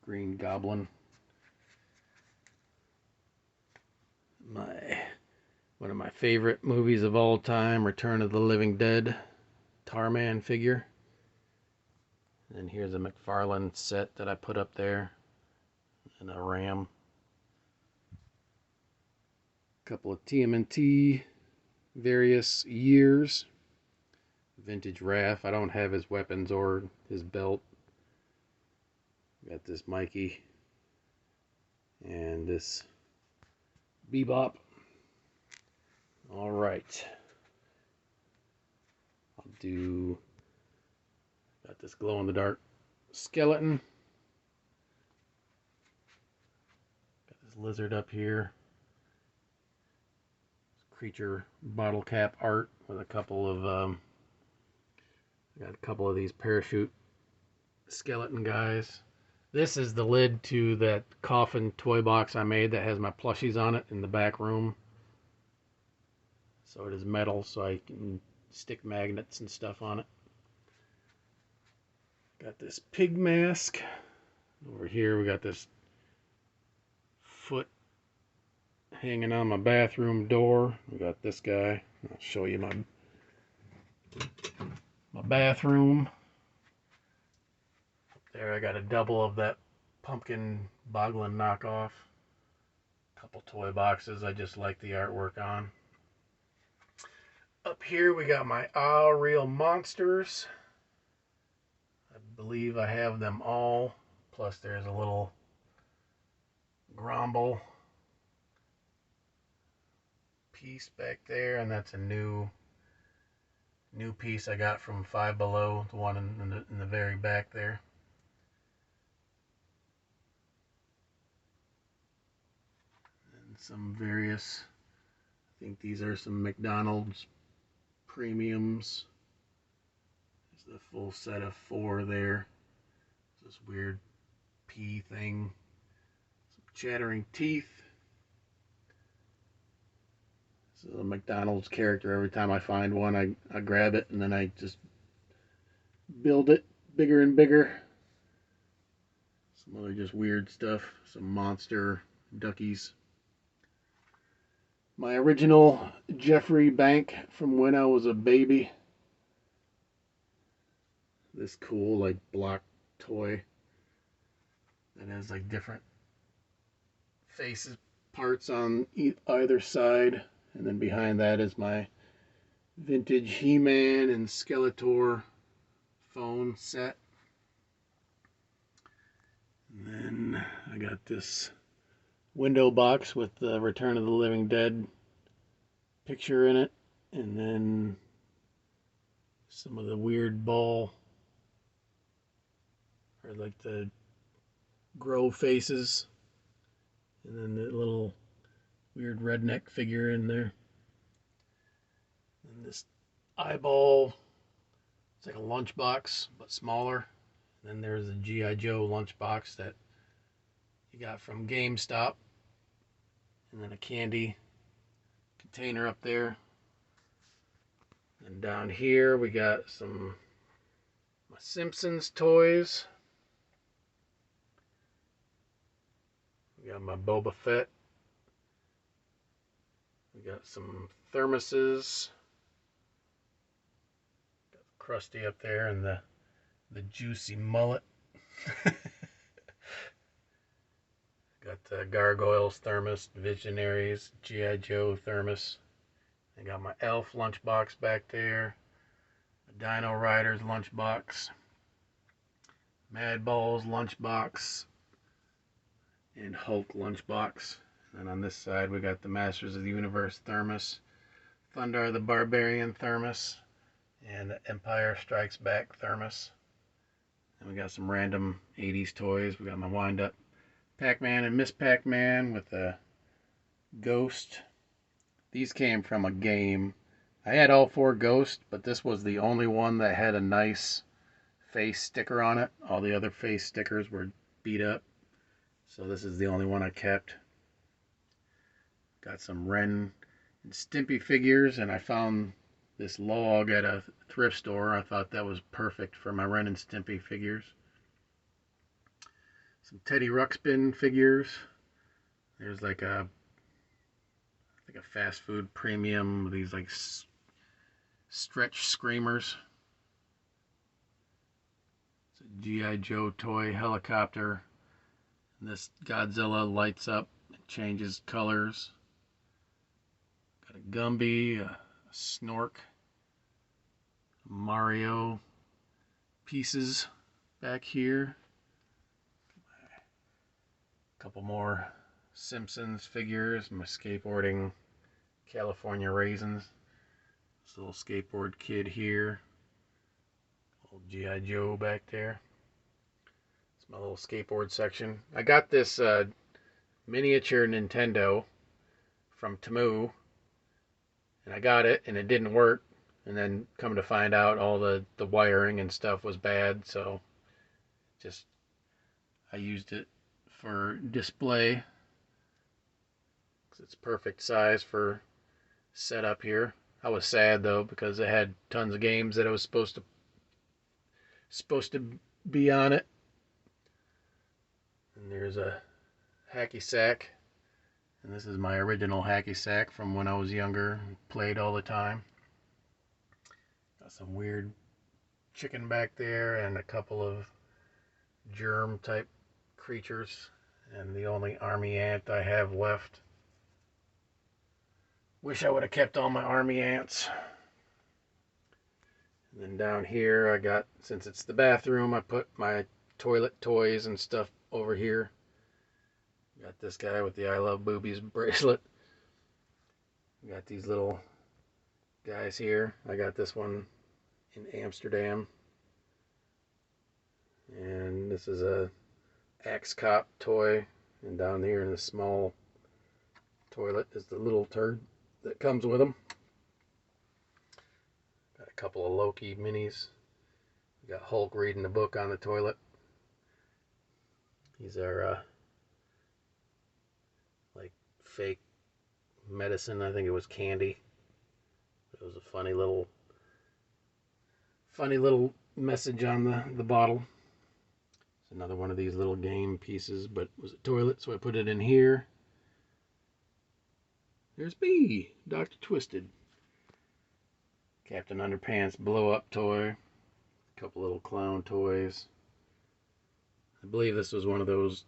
green goblin. One of my favorite movies of all time, Return of the Living Dead Tarman figure. And here's a McFarlane set that I put up there. And a ram. Couple of TMNT, various years. Vintage Raph. I don't have his weapons or his belt. Got this Mikey. And this Bebop. Alright. Got this glow-in-the-dark skeleton. Lizard up here. Creature bottle cap art with a couple of got a couple of these parachute skeleton guys. This is the lid to that coffin toy box I made that has my plushies on it in the back room. So it is metal, so I can stick magnets and stuff on it. Got this pig mask. Over here we got this foot hanging on my bathroom door. We got this guy. I'll show you my bathroom. There I got a double of that pumpkin boglin knockoff. Couple toy boxes I just like the artwork on. Up here we got my All Real Monsters. I believe I have them all. Plus there's a little Gromble piece back there, and that's a new piece I got from Five Below, the one in the very back there. And some various, I think these are some McDonald's premiums. There's the full set of 4 there. This weird pea thing. Some chattering teeth. This is a McDonald's character. Every time I find one, I grab it and then I just build it bigger and bigger. Some other just weird stuff. Some monster duckies. My original Jeffrey Bank from when I was a baby. This cool like block toy that has like different faces, parts on either side. And then behind that is my vintage He-Man and Skeletor phone set. And then I got this window box with the Return of the Living Dead picture in it. And then some of the weird ball, or like the grow faces. And then the little weird redneck figure in there. And this eyeball, it's like a lunchbox, but smaller. And then there's a G.I. Joe lunchbox that you got from GameStop. And then a candy container up there. And down here we got some my Simpsons toys. We got my Boba Fett. We got some thermoses. Got Krusty up there and the juicy mullet. Got the Gargoyles thermos, Visionaries, G.I. Joe thermos. I got my Elf lunchbox back there. The Dino Riders lunchbox. Madballs lunchbox. And Hulk lunchbox. And on this side we got the Masters of the Universe thermos. Thunder the Barbarian thermos. And the Empire Strikes Back thermos. And we got some random 80s toys. We got my wind-up Pac-Man and Miss Pac-Man with a ghost. These came from a game. I had all 4 ghosts, but this was the only one that had a nice face sticker on it. All the other face stickers were beat up. So this is the only one I kept. Got some Ren and Stimpy figures, and I found this log at a thrift store. I thought that was perfect for my Ren and Stimpy figures. Some Teddy Ruxpin figures. There's like a fast food premium, these like stretch screamers. It's a G.I. Joe toy helicopter. And this Godzilla lights up and changes colors. Got a Gumby, a Snork, Mario pieces back here. A couple more Simpsons figures, my skateboarding California Raisins. This little skateboard kid here. Old G.I. Joe back there. It's my little skateboard section. I got this miniature Nintendo from Temu. And I got it and it didn't work. And then come to find out all the wiring and stuff was bad. So just I used it for display. It's perfect size for setup here. I was sad though because it had tons of games that I was supposed to be on it. And there's a hacky sack. And this is my original hacky sack from when I was younger. Played all the time. Got some weird chicken back there and a couple of germ type creatures. And the only army ant I have left. Wish I would have kept all my army ants. And then down here I got, since it's the bathroom, I put my toilet toys and stuff over here. Got this guy with the I Love Boobies bracelet. Got these little guys here. I got this one in Amsterdam. And this is a Axe Cop toy. And down here in the small toilet is the little turd that comes with them. Got a couple of Loki minis. We got Hulk reading a book on the toilet. These are like fake medicine. I think it was candy. It was a funny little message on the bottle. It's another one of these little game pieces, but it was a toilet, so I put it in here. There's B, Dr. Twisted. Captain Underpants blow-up toy. A couple little clown toys. I believe this was one of those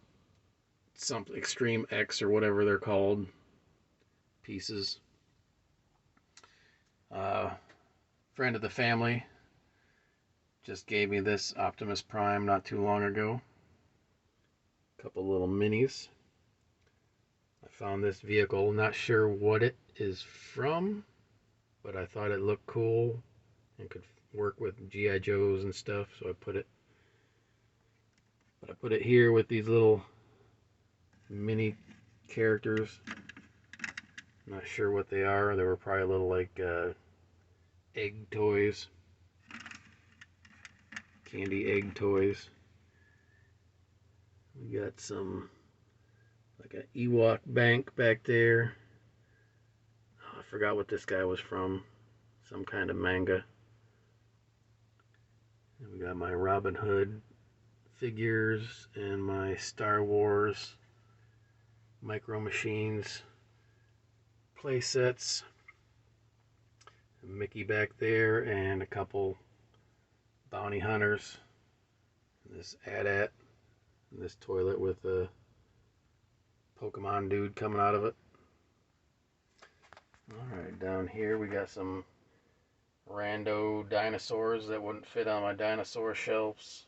something Extreme X or whatever they're called pieces. Friend of the family just gave me this Optimus Prime not too long ago. A couple little minis. I found this vehicle, not sure what it is from, but I thought it looked cool and could work with G.I. Joes and stuff, so I put it here with these little mini characters. Not sure what they are. They were probably little like egg toys, candy egg toys. We got some like an Ewok bank back there. Oh, I forgot what this guy was from. Some kind of manga. And we got my Robin Hood figures and my Star Wars Micro Machines play sets. Mickey back there and a couple bounty hunters. This AT-AT. And this toilet with a Pokemon dude coming out of it. Alright, down here we got some rando dinosaurs that wouldn't fit on my dinosaur shelves.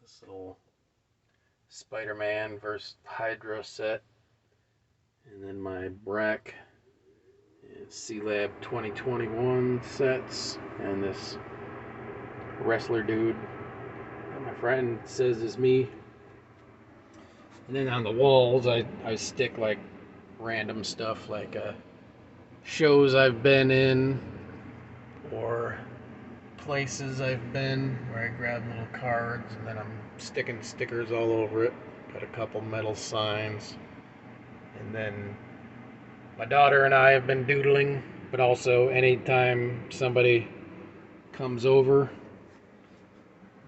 This little Spider-Man vs. Hydra set. And then my Brack and C-Lab 2021 sets. And this wrestler dude that my friend says is me. And then on the walls I stick like random stuff like shows I've been in or places I've been where I grab little cards and then I'm sticking stickers all over it. Got a couple metal signs. And then my daughter and I have been doodling, but also anytime somebody comes over,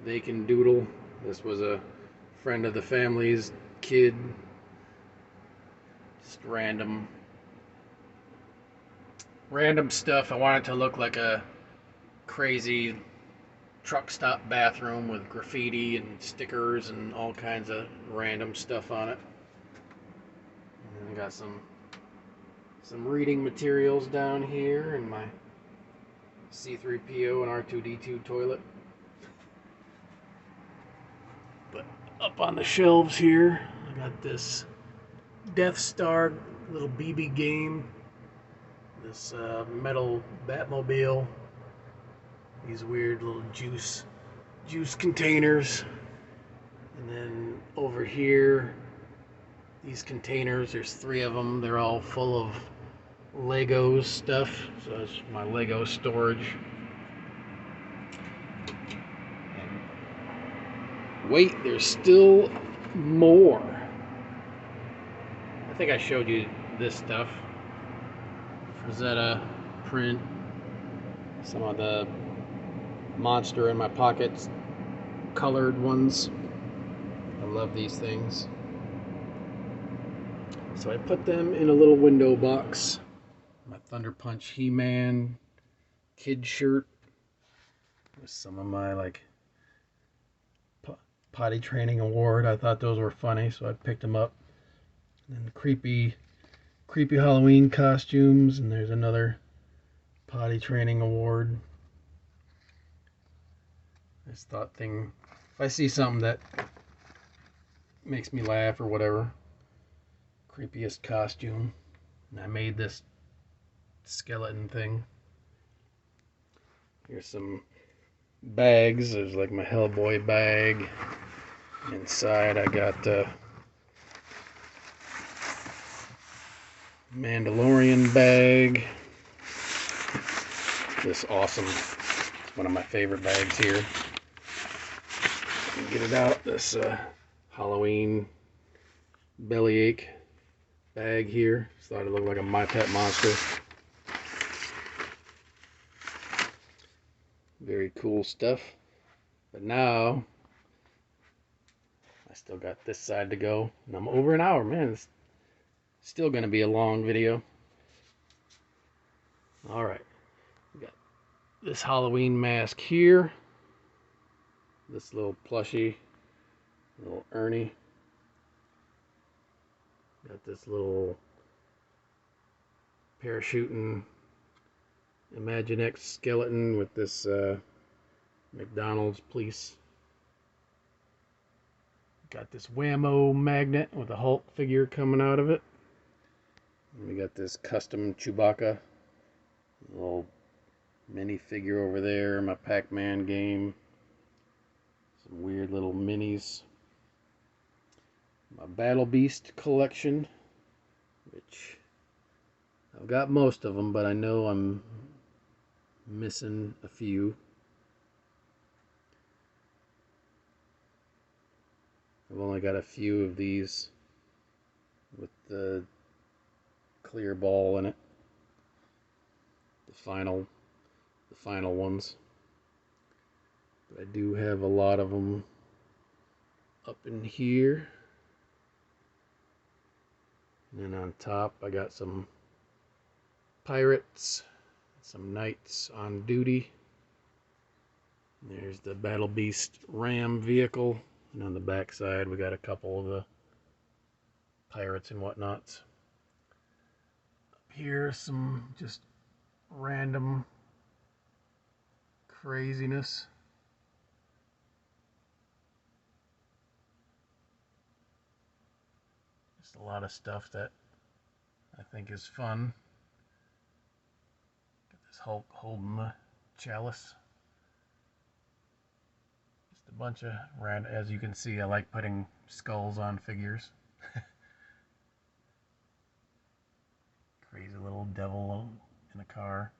they can doodle. This was a friend of the family's kid. Just random stuff. I want it to look like a crazy truck stop bathroom with graffiti and stickers and all kinds of random stuff on it. And then I got some reading materials down here and my C-3PO and R2-D2 toilet. But up on the shelves here, I got this Death Star little BB game, this metal Batmobile, these weird little juice containers, and then over here, these containers, there's 3 of them, they're all full of Legos stuff, so that's my Lego storage. And wait, there's still more. I think I showed you this stuff. Rosetta print, some of the Monster in My Pockets colored ones. I love these things. So I put them in a little window box. My Thunder Punch He-Man kid shirt with some of my like potty training award. I thought those were funny, so I picked them up. And then creepy Halloween costumes, and there's another potty training award. I just thought if I see something that makes me laugh or whatever, creepiest costume. And I made this skeleton thing. Here's some bags. There's like my Hellboy bag. Inside I got Mandalorian bag. This awesome, it's one of my favorite bags here. Get it out. This Halloween bellyache bag here. Just thought it looked like a My Pet Monster. Very cool stuff. But now I still got this side to go, and I'm over an hour, man. Still going to be a long video. Alright, we got this Halloween mask here. This little plushie, little Ernie. Got this little parachuting Imaginext skeleton with this McDonald's police. Got this Whammo magnet with a Hulk figure coming out of it. And we got this custom Chewbacca little mini figure over there. My Pac-Man game. Some weird little minis. My Battle Beast collection, which I've got most of them, but I know I'm missing a few. I've only got a few of these with the clear ball in it. The final ones. But I do have a lot of them up in here. And then on top I got some pirates, some knights on duty. There's the Battle Beast Ram vehicle, and on the back side we got a couple of the pirates and whatnots. Up here some just random craziness. Just a lot of stuff that I think is fun. Got this Hulk holding the chalice. Just a bunch of random, as you can see, I like putting skulls on figures. Crazy little devil in a car.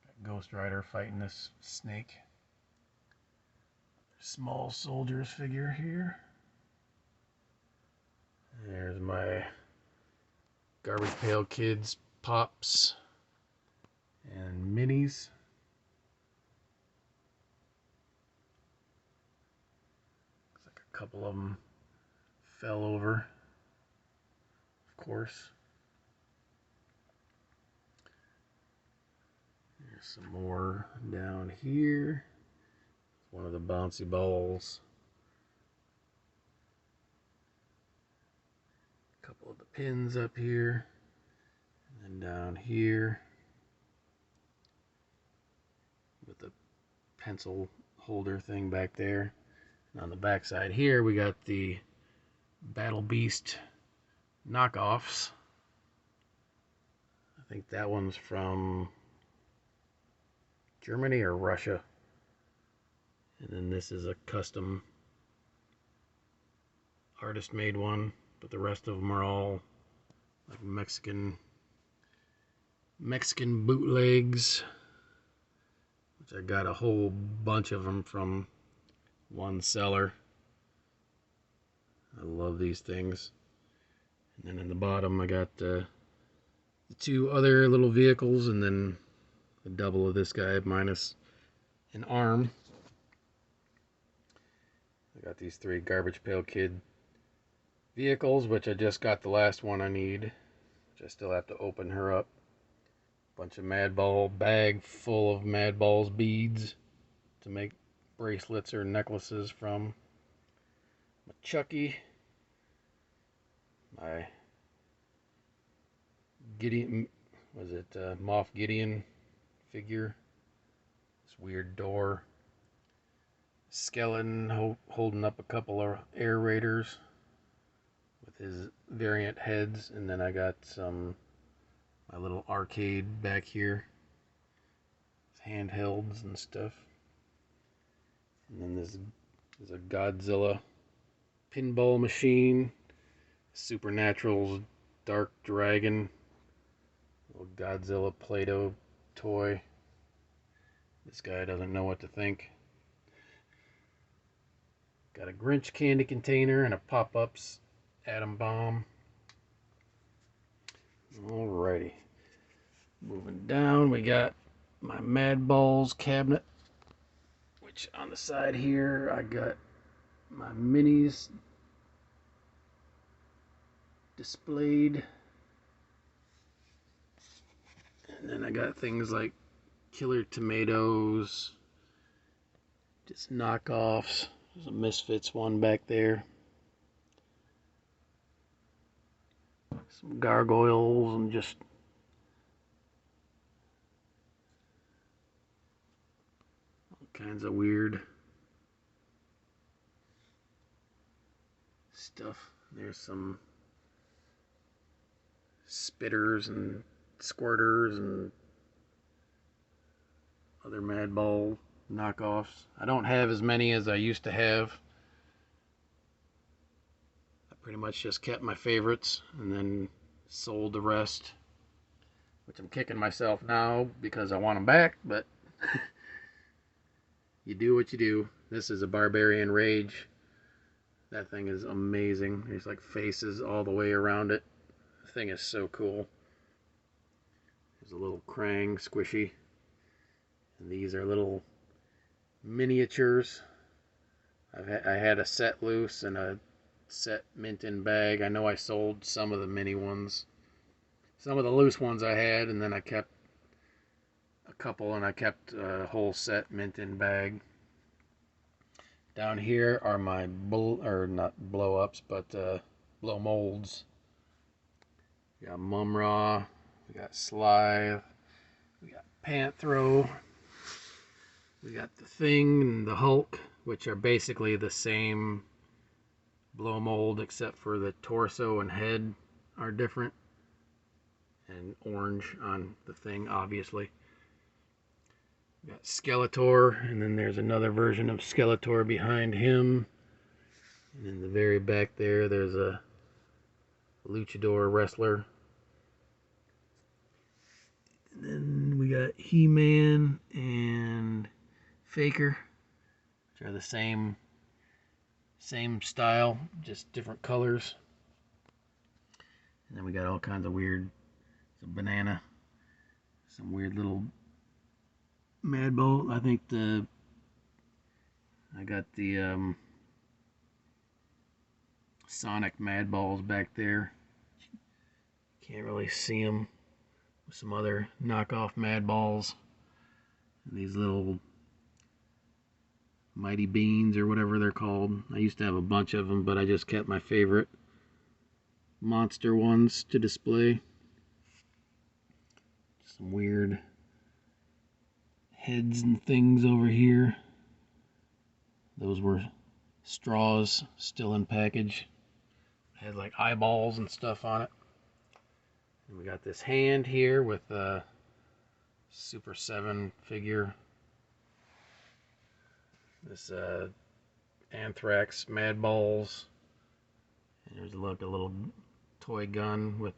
Got Ghost Rider fighting this snake. Small soldiers figure here. There's my Garbage Pail Kids Pops and Minis. Looks like a couple of them fell over, of course. There's some more down here. One of the bouncy balls. A couple of the pins up here. And then down here with the pencil holder thing back there. And on the back side here we got the Battle Beast knockoffs. I think that one's from Germany or Russia. And then this is a custom artist made one, but the rest of them are all like Mexican bootlegs, which I got a whole bunch of them from one seller. I love these things. And then in the bottom I got the two other little vehicles, and then a double of this guy minus an arm. I got these 3 Garbage Pail Kid vehicles, which I just got the last one I need, which I still have to open her up. Bunch of Madball, bag full of Madballs beads to make bracelets or necklaces from. My Chucky, my Gideon, was it Moff Gideon figure, this weird door. Skeleton holding up a couple of air raiders with his variant heads, and then I got my little arcade back here, handhelds and stuff. And then this is a Godzilla pinball machine, Supernatural's Dark Dragon, little Godzilla Play-Doh toy. This guy doesn't know what to think. Got a Grinch candy container and a Pop-Ups atom bomb. Alrighty. Moving down, we got my Madballs cabinet, which on the side here I got my minis displayed. And then I got things like Killer Tomatoes, just knockoffs. There's a Misfits one back there. Some gargoyles and just all kinds of weird stuff. There's some spitters and squirters and other Madball knockoffs. I don't have as many as I used to have. I pretty much just kept my favorites and then sold the rest, which I'm kicking myself now because I want them back, but you do what you do. This is a Barbarian Rage. That thing is amazing. There's like faces all the way around it. The thing is so cool. There's a little Krang squishy. And these are little miniatures. I had a set loose and a set mint in bag. I know I sold some of the mini ones. Some of the loose ones I had, and then I kept a couple, and I kept a whole set mint in bag. Down here are my not blow ups, but blow molds. We got Mumra, we got Slythe, we got Panthro, we got the Thing and the Hulk, which are basically the same blow mold except for the torso and head are different, and orange on the Thing, obviously. We got Skeletor, and then there's another version of Skeletor behind him, and in the very back there's a luchador wrestler. And then we got He-Man and Faker, which are the same style, just different colors. And then we got all kinds of weird, some banana, some weird little Madball. I think I got the Sonic Madballs back there. Can't really see them. Some other knockoff Madballs. These little Mighty Beans or whatever they're called. I used to have a bunch of them, but I just kept my favorite monster ones to display. Some weird heads and things over here. Those were straws still in package. Had like eyeballs and stuff on it. And we got this hand here with a Super 7 figure. This Anthrax Madballs. And there's like a little toy gun with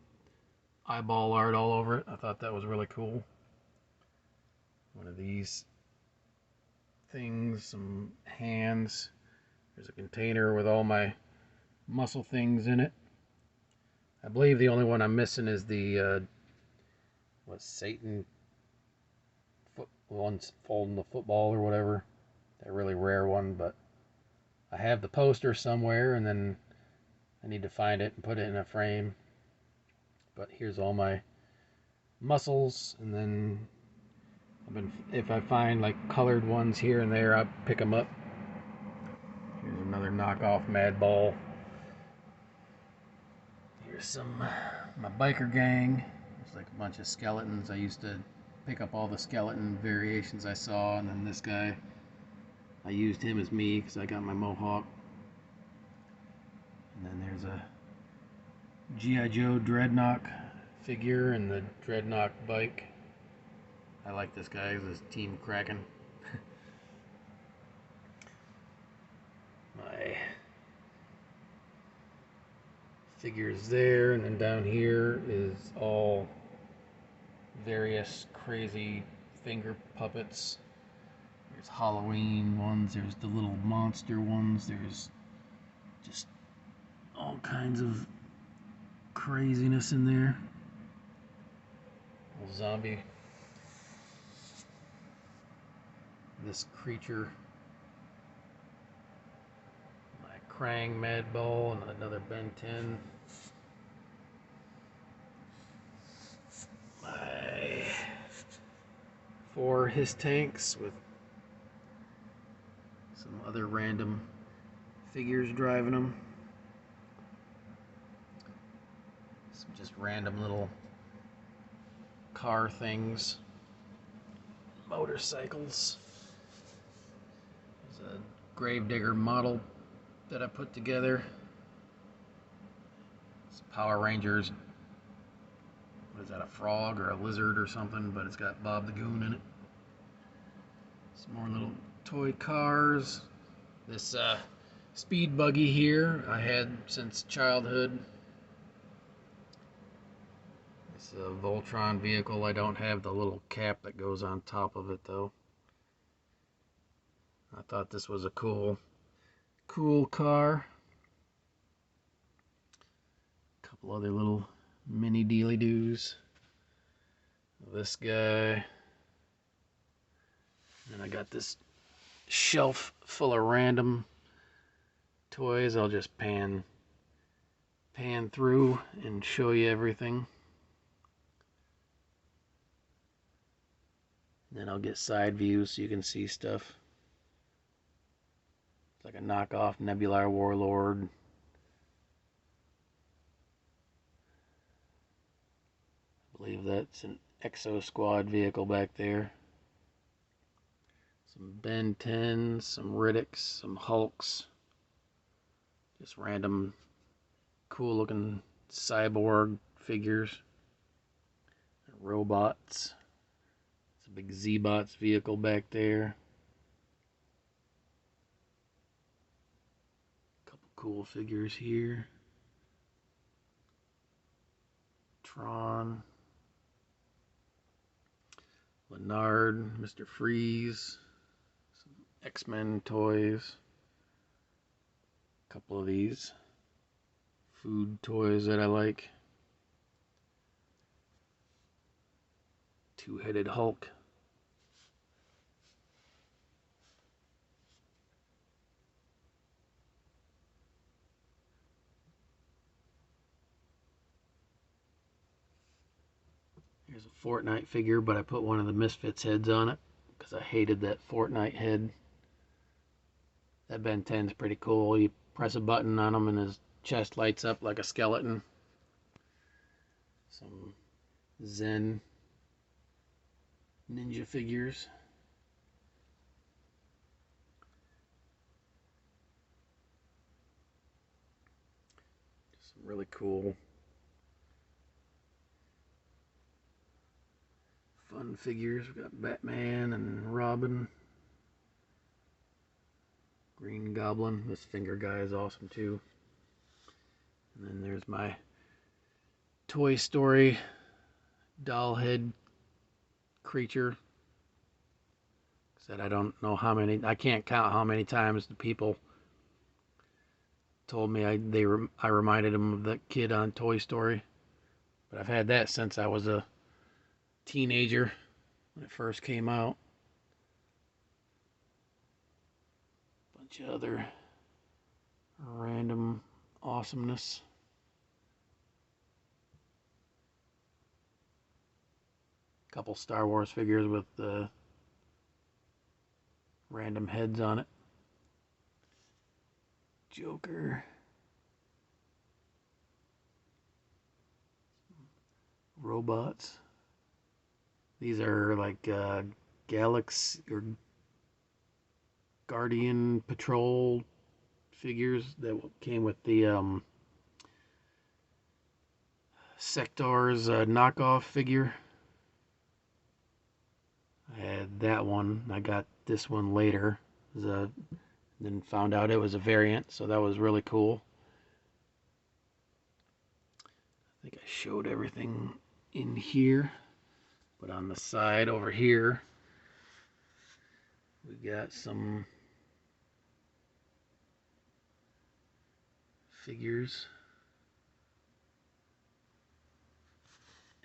eyeball art all over it. I thought that was really cool. One of these things, some hands. There's a container with all my muscle things in it. I believe the only one I'm missing is the Satan one's folding the football or whatever. That really rare one, but I have the poster somewhere, and then I need to find it and put it in a frame. But here's all my muscles, and then if I find like colored ones here and there, I'll pick them up. Here's another knockoff Madball. Here's my biker gang. There's like a bunch of skeletons. I used to pick up all the skeleton variations I saw, and then this guy, I used him as me because I got my mohawk. And then there's a G.I. Joe Dreadnought figure and the Dreadnought bike. I like this guy. This is Team Kraken. My figures there, and then down here is all various crazy finger puppets. There's Halloween ones, there's the little monster ones, there's just all kinds of craziness in there. Little zombie. This creature. My Krang Madball and another Ben 10. My 4 his tanks with some other random figures driving them. Some just random little car things. Motorcycles. There's a Gravedigger model that I put together. It's Power Rangers. What is that, a frog or a lizard or something? But it's got Bob the Goon in it. Some more little toy cars. This speed buggy here I had since childhood. It's a Voltron vehicle. I don't have the little cap that goes on top of it though. I thought this was a cool car. A couple other little mini dealy doos. This guy. And I got this shelf full of random toys. I'll just pan through and show you everything. Then I'll get side views so you can see stuff. It's like a knockoff Nebular Warlord. I believe that's an Exo Squad vehicle back there. Some Ben 10s, some Riddicks, some Hulks. Just random cool looking cyborg figures. Robots. It's a big Z-Bots vehicle back there. Couple cool figures here. Tron. Leonard, Mr. Freeze. Some X-Men toys. A couple of these food toys that I like. Two-headed Hulk. Here's a Fortnite figure, but I put one of the Misfits heads on it because I hated that Fortnite head. That Ben 10's pretty cool. You press a button on him and his chest lights up like a skeleton. Some Zen ninja figures. Some really cool fun figures. We've got Batman and Robin. Green Goblin. This finger guy is awesome too. And then there's my Toy Story doll head creature. Said I don't know how many, I can't count how many times the people told me I reminded them of that kid on Toy Story. But I've had that since I was a teenager when it first came out. Bunch of other random awesomeness. Couple Star Wars figures with random heads on it. Joker. Robots. These are like Galaxy or Guardian Patrol figures that came with the Sector's knockoff figure. I had that one. I got this one later. Then found out it was a variant, so that was really cool. I think I showed everything in here, but on the side over here, we got some figures.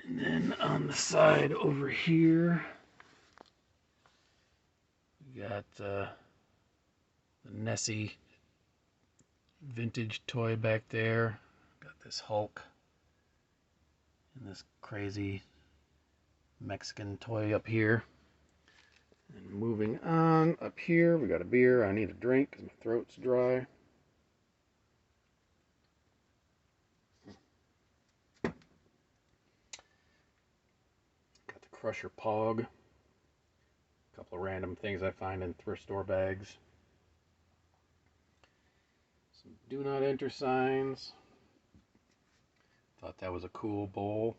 And then on the side over here, we got the Nessie vintage toy back there. Got this Hulk and this crazy Mexican toy up here. And moving on up here, we got a beer. I need a drink because my throat's dry. Got the Crusher Pog. A couple of random things I find in thrift store bags. Some do not enter signs. Thought that was a cool bowl.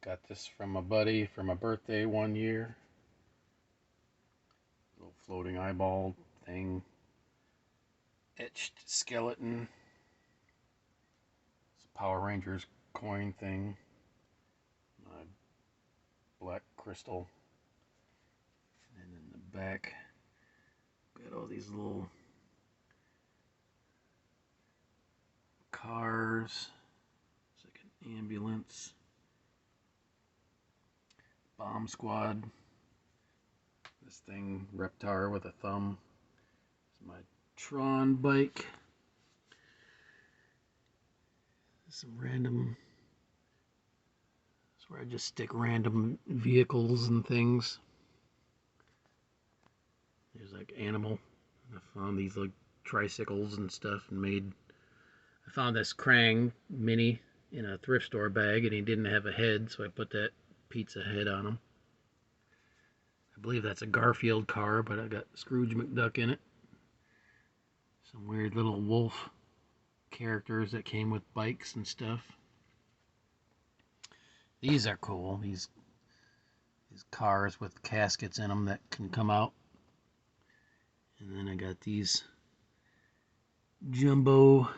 Got this from a buddy for my birthday one year. Little floating eyeball thing. Etched skeleton. It's a Power Rangers coin thing. My black crystal. And in the back, got all these little cars. It's like an ambulance. Bomb squad. This thing, Reptar with a thumb. It's my Tron bike. Some random. That's where I just stick random vehicles and things. There's like animal. I found these like tricycles and stuff and made. I found this Krang mini in a thrift store bag and he didn't have a head, so I put that pizza head on him. I believe that's a Garfield car, but I got Scrooge McDuck in it. Some weird little wolf characters that came with bikes and stuff. These are cool. These cars with caskets in them that can come out. And then I got these jumbo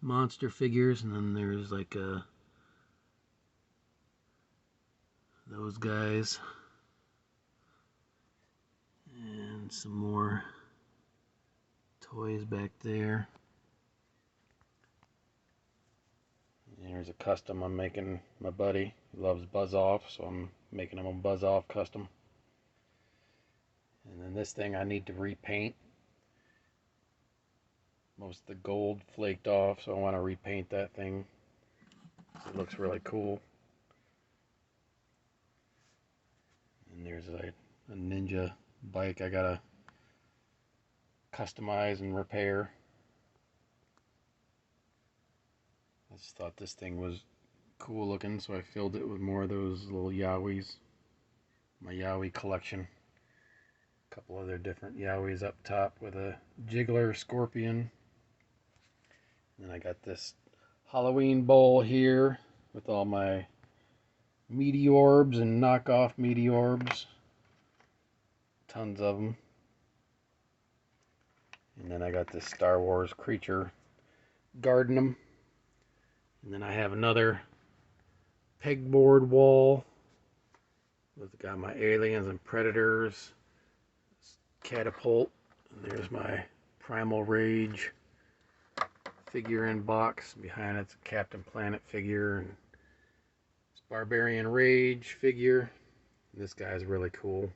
monster figures, and then there's like those guys. And some more toys back there. And here's a custom I'm making my buddy. He loves Buzz Off, so I'm making him a Buzz Off custom. And then this thing I need to repaint. Most of the gold flaked off, so I want to repaint that thing. It looks really cool. And there's a ninja bike I gotta customize and repair. I just thought this thing was cool looking, so I filled it with more of those little Yowies. My Yowie collection. A couple other different Yowies up top with a jiggler scorpion. And then I got this Halloween bowl here with all my Meteorbs and knockoff Meteorbs. Tons of them. And then I got this Star Wars creature Gardenum. And then I have another pegboard wall. Got my aliens and predators. Catapult. And there's my Primal Rage figure in box. Behind it's a Captain Planet figure. And it's Barbarian Rage figure. And this guy's really cool.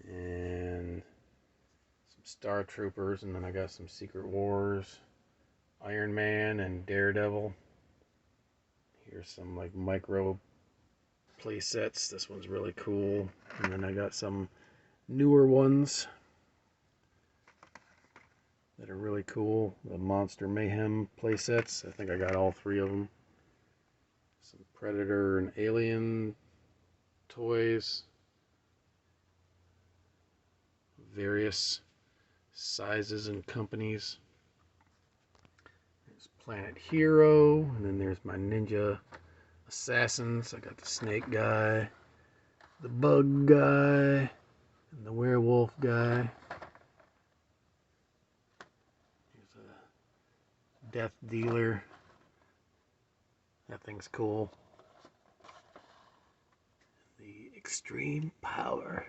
And some Star Troopers. And then I got some Secret Wars. Iron Man and Daredevil. Here's some like micro play sets. This one's really cool. And then I got some newer ones that are really cool. The Monster Mayhem play sets. I think I got all three of them. Some Predator and Alien toys. Various sizes and companies. Planet Hero, and then there's my Ninja Assassins. I got the Snake guy, the Bug guy, and the Werewolf guy. Here's a Death Dealer. That thing's cool. The Extreme Power.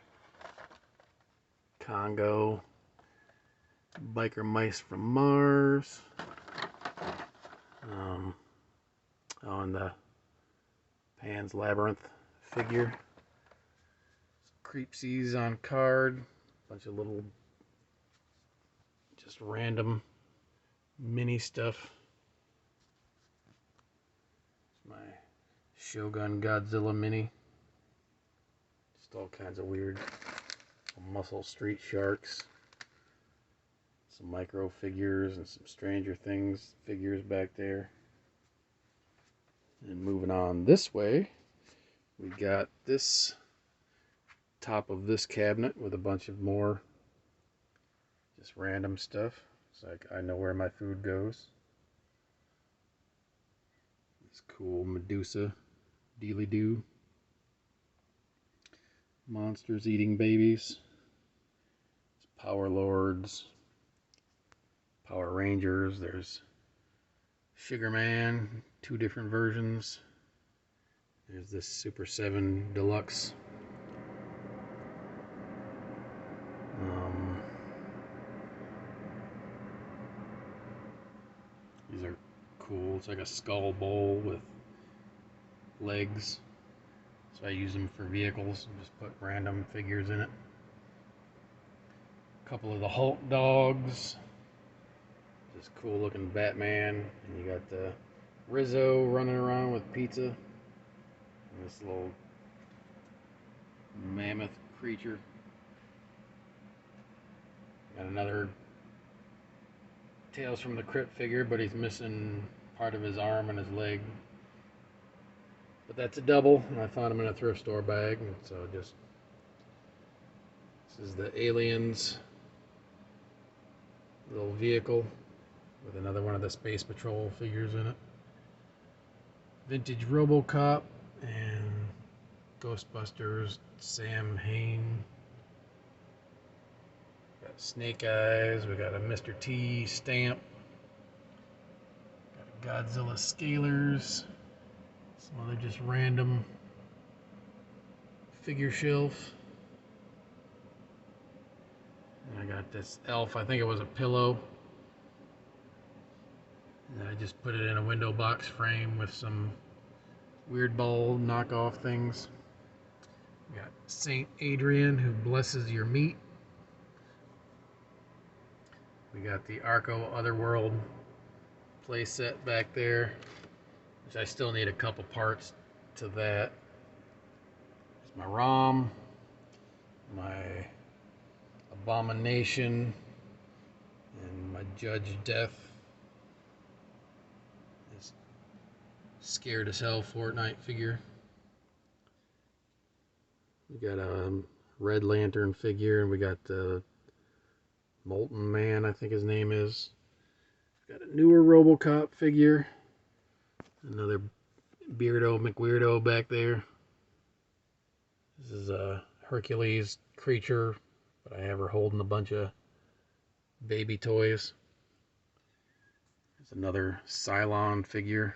Congo. Biker Mice from Mars. On the Pan's Labyrinth figure. Some Creepsies on card. Bunch of little, just random mini stuff. It's my Shogun Godzilla mini. all kinds of weird muscle street sharks. Some micro figures and some Stranger Things figures back there. And moving on this way, we got this top of this cabinet with a bunch of more just random stuff. It's like I know where my food goes. This cool Medusa Dealy Doo. Monsters eating babies. Power Lords. Power Rangers. There's Sugar Man, 2 different versions. There's this Super 7 Deluxe. These are cool. It's like a skull bowl with legs. So I use them for vehicles and just put random figures in it. A couple of the Hulk dogs. Just cool looking Batman. And you got the Rizzo running around with pizza. And this little mammoth creature. Got another Tales from the Crypt figure, but he's missing part of his arm and his leg. But that's a double, and I found him in a thrift store bag, and so just... This is the Aliens little vehicle with another one of the Space Patrol figures in it. Vintage RoboCop and Ghostbusters, Sam Hain. Got Snake Eyes, we got a Mr. T stamp. Got a Godzilla Scalers. Some other just random figure shelf. And I got this elf, I think it was a pillow. And I just put it in a window box frame with some weird ball knockoff things. We got Saint Adrian who blesses your meat. We got the Arco Otherworld play set back there, which I still need a couple parts to that. There's my ROM, my Abomination, and my Judge Death. This scared as hell Fortnite figure. We got a Red Lantern figure, and we got the Molten Man, I think his name is. Got a newer RoboCop figure. Another Beardo McWeirdo back there. This is a Hercules creature, but I have her holding a bunch of baby toys. There's another Cylon figure.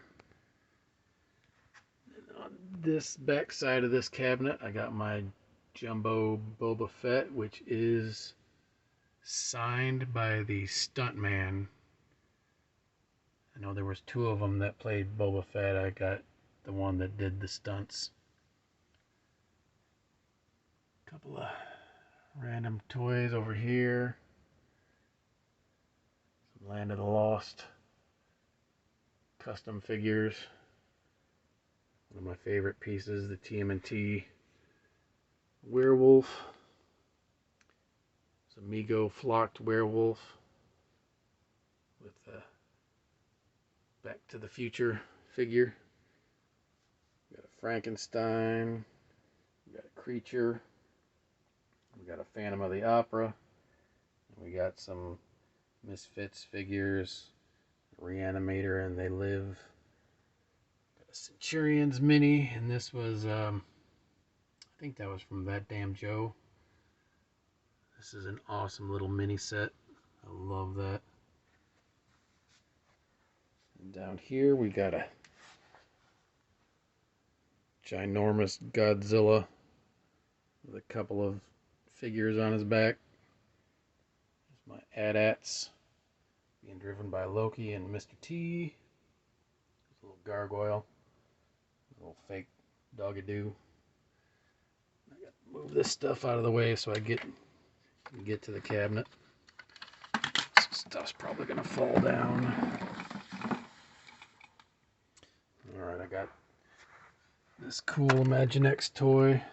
And on this back side of this cabinet, I got my Jumbo Boba Fett, which is signed by the stuntman. I know there was 2 of them that played Boba Fett. I got the one that did the stunts. A couple of random toys over here. Some Land of the Lost custom figures. One of my favorite pieces, the TMNT werewolf. It's a Mego flocked werewolf with the Back to the Future figure. We got a Frankenstein. We got a Creature. We got a Phantom of the Opera. And we got some Misfits figures. Reanimator and They Live. Got a Centurion's Mini, and this was, I think that was from That Damn Joe. This is an awesome little mini set. I love that. And down here we got a ginormous Godzilla with a couple of figures on his back. There's my AT-ATs being driven by Loki and Mr. T. There's a little gargoyle, a little fake Dogadoo. I got to move this stuff out of the way so I get to the cabinet. This stuff's probably gonna fall down. Alright, I got this cool Imaginext toy.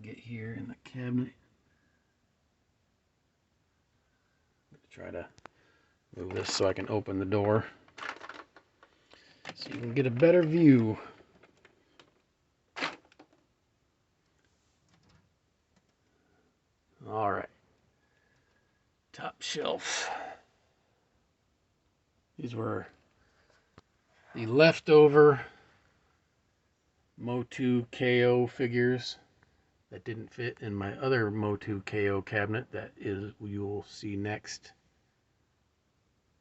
get here in the cabinet. Try to move this so I can open the door so you can get a better view. All right, top shelf. These were the leftover Motu KO figures that didn't fit in my other Motu KO cabinet that is you'll see next.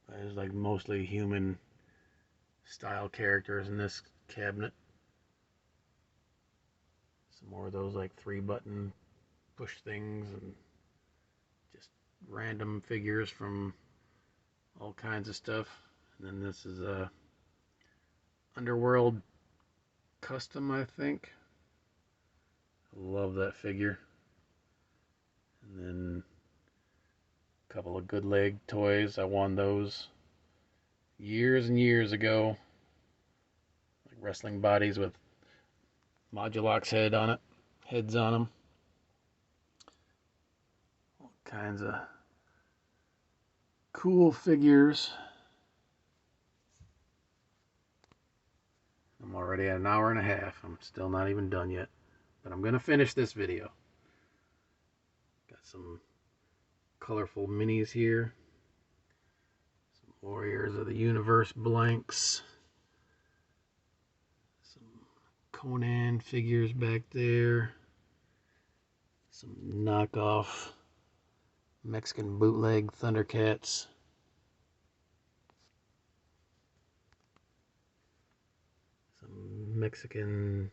There's like mostly human style characters in this cabinet. Some more of those like 3-button push things and just random figures from all kinds of stuff. And then this is a Underworld custom, I think. I love that figure. And then a couple of Good Leg toys. I won those years and years ago. Like wrestling bodies with Modulok's heads on them. All kinds of cool figures. I'm already at an hour and a half. I'm still not even done yet. But I'm going to finish this video. Got some colorful minis here. Some Warriors of the Universe blanks. Some Conan figures back there. Some knockoff Mexican bootleg Thundercats. Some Mexican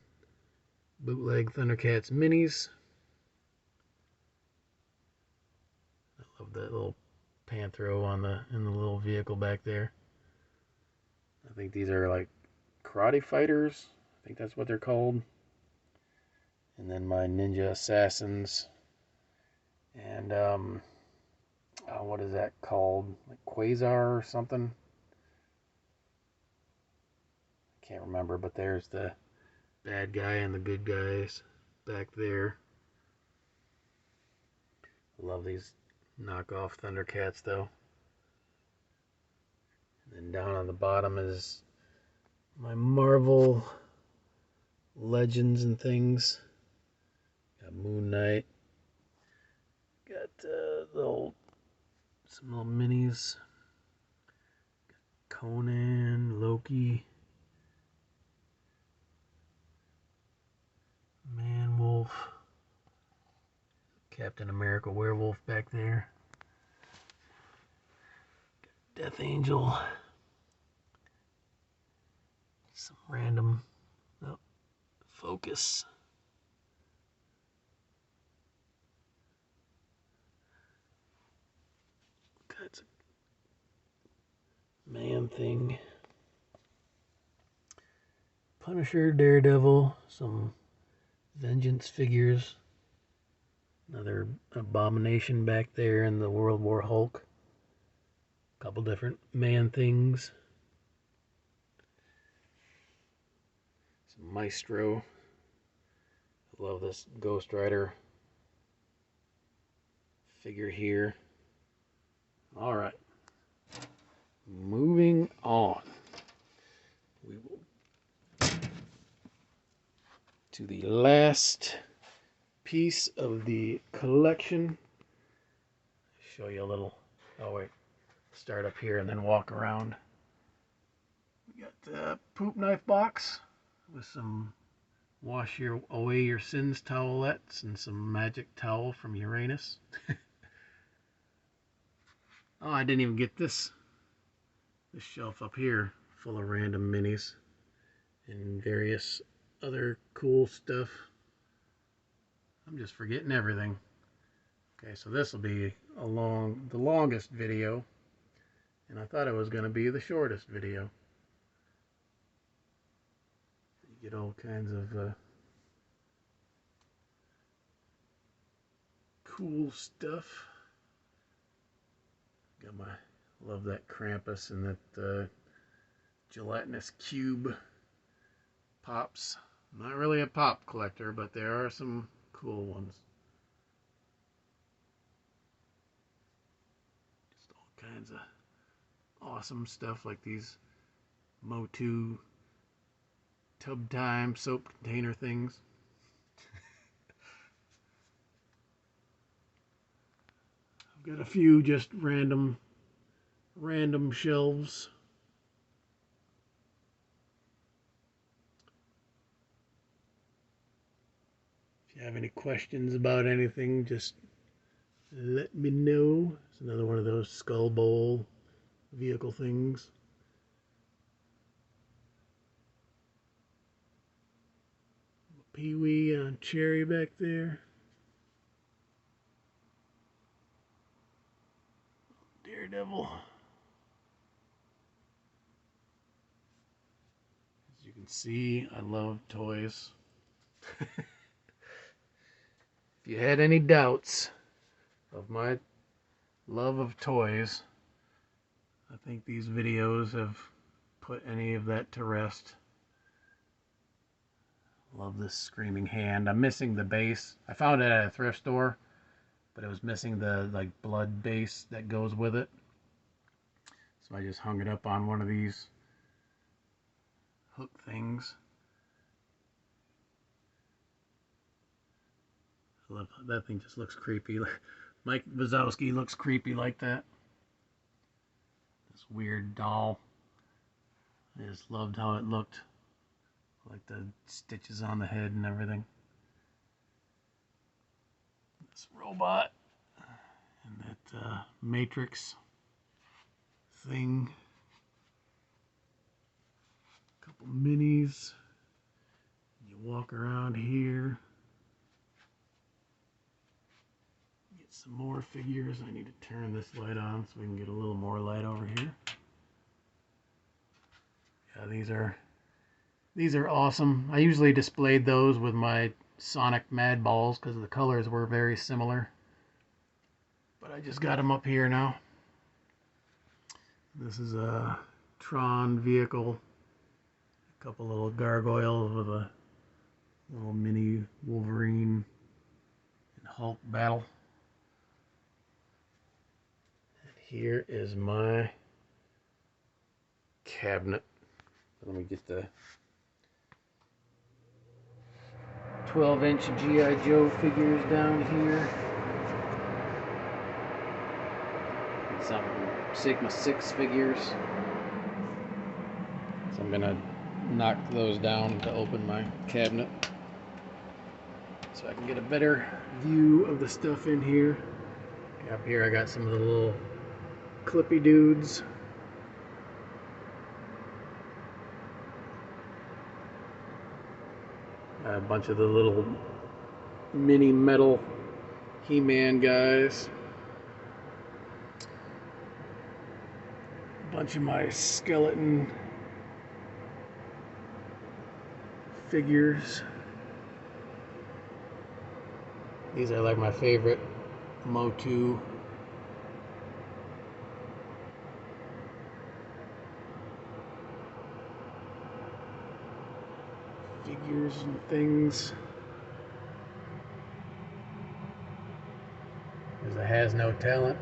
bootleg Thundercats minis. I love that little Panthro in the little vehicle back there. I think these are like karate fighters. I think that's what they're called. And then my Ninja Assassins. And what is that called? Like Quasar or something? I can't remember, but there's the bad guy and the good guys back there. I love these knockoff Thundercats though. And then down on the bottom is my Marvel Legends and things. Got Moon Knight. Got some little minis. Got Conan, Loki, Man-Wolf, Captain America Werewolf back there. Got Death Angel. Some random focus. Got a Man-Thing. Punisher, Daredevil, some Vengeance figures. Another Abomination back there in the World War Hulk. A couple different Man-Things. Some Maestro. I love this Ghost Rider figure here. Alright. Moving on. We will to the last piece of the collection. Show you a little. Oh wait, start up here and then walk around. We got the poop knife box with some wash away your sins towelettes and some magic towel from Uranus. Oh, I didn't even get this shelf up here full of random minis and various other cool stuff. I'm just forgetting everything. Okay, so this will be the longest video, and I thought it was going to be the shortest video. You get all kinds of cool stuff. Love that Krampus and that gelatinous cube pops. I'm not really a pop collector, but there are some cool ones. Just all kinds of awesome stuff like these Motu tub time soap container things. I've got a few just random shelves. If you have any questions about anything, just let me know. It's another one of those skull bowl vehicle things. Pee-wee on Cherry back there. Daredevil. As you can see, I love toys. If you had any doubts of my love of toys, I think these videos have put any of that to rest. Love this screaming hand. I'm missing the base. I found it at a thrift store, but it was missing the like blood base that goes with it. So I just hung it up on one of these hook things. I love that thing. Just looks creepy. Mike Wazowski looks creepy like that. This weird doll. I just loved how it looked. Like the stitches on the head and everything. This robot and that Matrix thing. A couple minis. You walk around here. Get some more figures. I need to turn this light on so we can get a little more light over here. Yeah, these are awesome. I usually displayed those with my Sonic Madballs because the colors were very similar. But I just got them up here now. This is a Tron vehicle. A couple little gargoyles with a little mini Wolverine and Hulk battle. And here is my cabinet. Let me get the 12-inch G.I. Joe figures down here. Some Sigma 6 figures. So I'm gonna knock those down to open my cabinet so I can get a better view of the stuff in here. Up here I got some of the little clippy dudes. A bunch of the little mini metal He-Man guys. A bunch of my skeleton figures. These are like my favorite Motu. Figures and things. There's a Has No Talent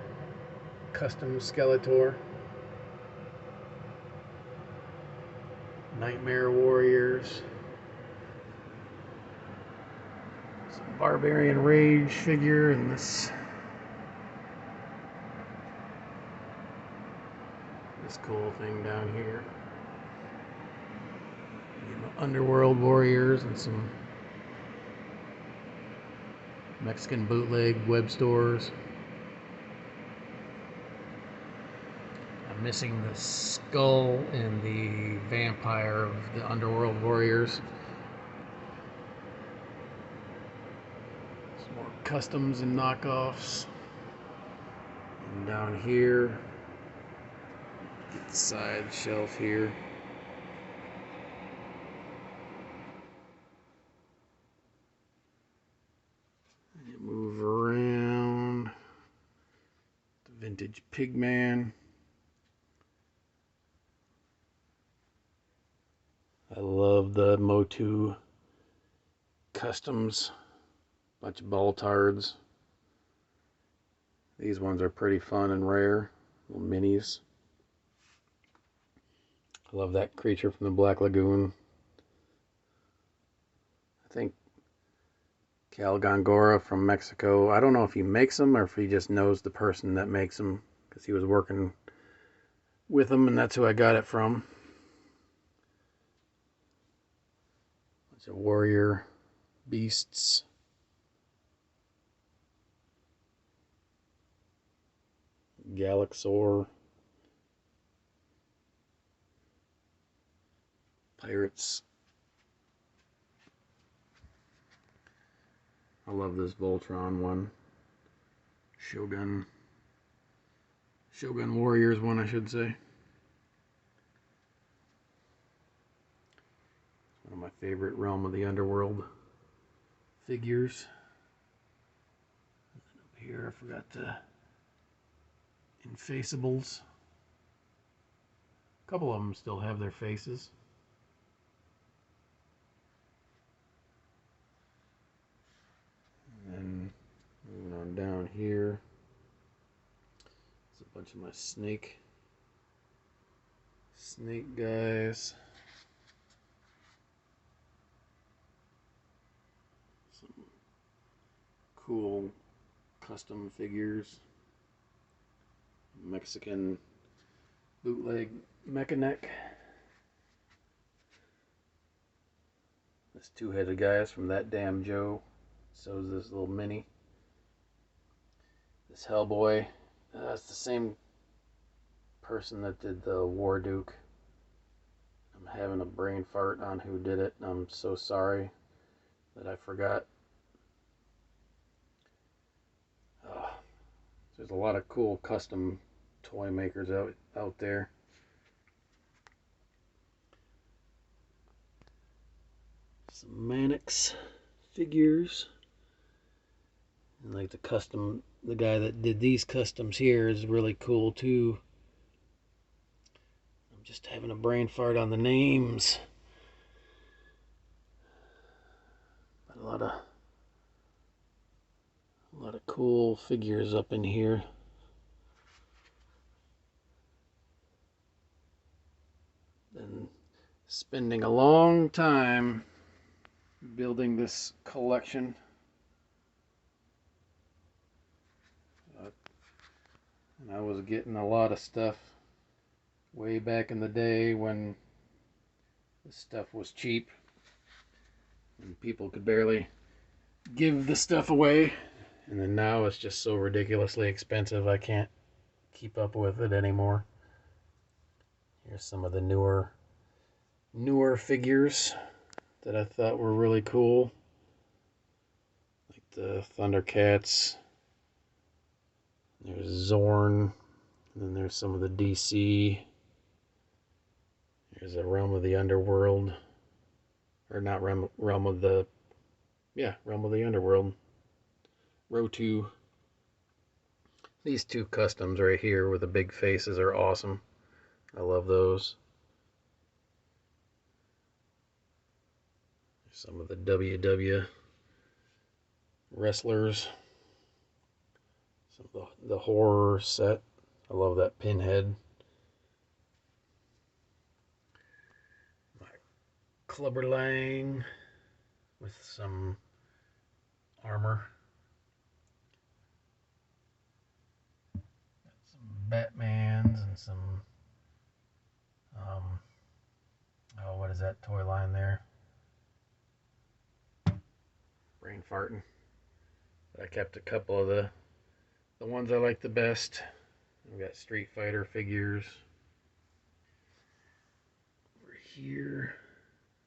custom Skeletor. Nightmare Warriors. Some Barbarian Rage figure and this cool thing down here. Underworld Warriors and some Mexican bootleg web stores. I'm missing the skull and the vampire of the Underworld Warriors. Some more customs and knockoffs. And down here, get the side shelf here. Move around. The vintage Pigman. I love the Motu customs. Bunch of Boltards. These ones are pretty fun and rare. Little minis. I love that creature from the Black Lagoon. I think Cal Gongora from Mexico. I don't know if he makes them or if he just knows the person that makes them, because he was working with them and that's who I got it from. Bunch of warrior beasts. Galaxor. Pirates. I love this Voltron one. Shogun Warriors one, I should say. One of my favorite Realm of the Underworld figures. And then up here, I forgot the Infaceables. A couple of them still have their faces. And then moving on down here, there's a bunch of my snake guys. Some cool custom figures. Mexican bootleg Mechanic. This two-headed guy is from That Damn Joe. So is this little mini. This Hellboy. It's the same person that did the War Duke. I'm having a brain fart on who did it. I'm so sorry that I forgot. There's a lot of cool custom toy makers out there. Some Mannix figures. And like the guy that did these customs here is really cool too. I'm just having a brain fart on the names. But a lot of cool figures up in here. Been spending a long time building this collection. And I was getting a lot of stuff way back in the day when this stuff was cheap and people could barely give the stuff away. And then now it's just so ridiculously expensive I can't keep up with it anymore. Here's some of the newer figures that I thought were really cool. Like the Thundercats. There's Zorn. And then there's some of the DC. There's a Realm of the Underworld. Or not Realm of the Underworld. Row 2. These two customs right here with the big faces are awesome. I love those. Some of the WW wrestlers. Some of the horror set. I love that Pinhead. My Clubber Lang with some armor. Got some Batmans and some what is that toy line there? Brain farting. I kept a couple of the ones I like the best. We got Street Fighter figures. Over here,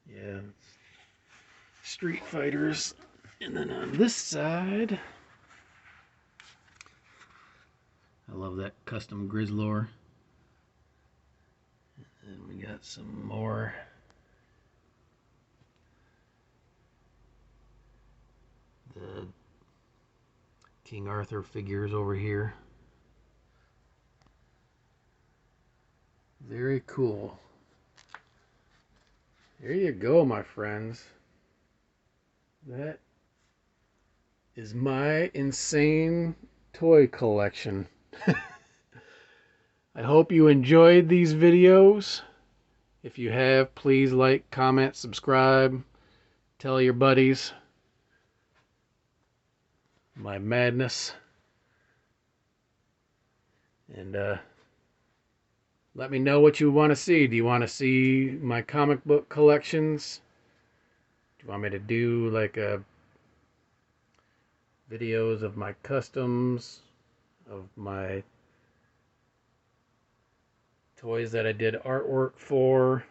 yeah, Street Fighters. And then on this side, I love that custom Grizzlor. And we got some more the King Arthur figures over here. Very cool. There you go, my friends. That is my insane toy collection. I hope you enjoyed these videos. If you have, please like, comment, subscribe, tell your buddies my madness, and let me know what you want to see. Do you want to see my comic book collections? Do you want me to do like videos of my customs, of my toys that I did artwork for?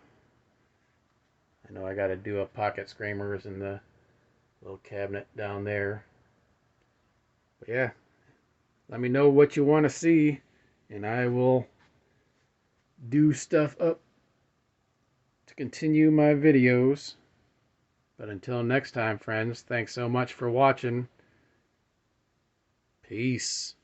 I know I got to do a pocket screamers in the little cabinet down there. But yeah, let me know what you want to see, and I will do stuff up to continue my videos. But until next time, friends, thanks so much for watching. Peace.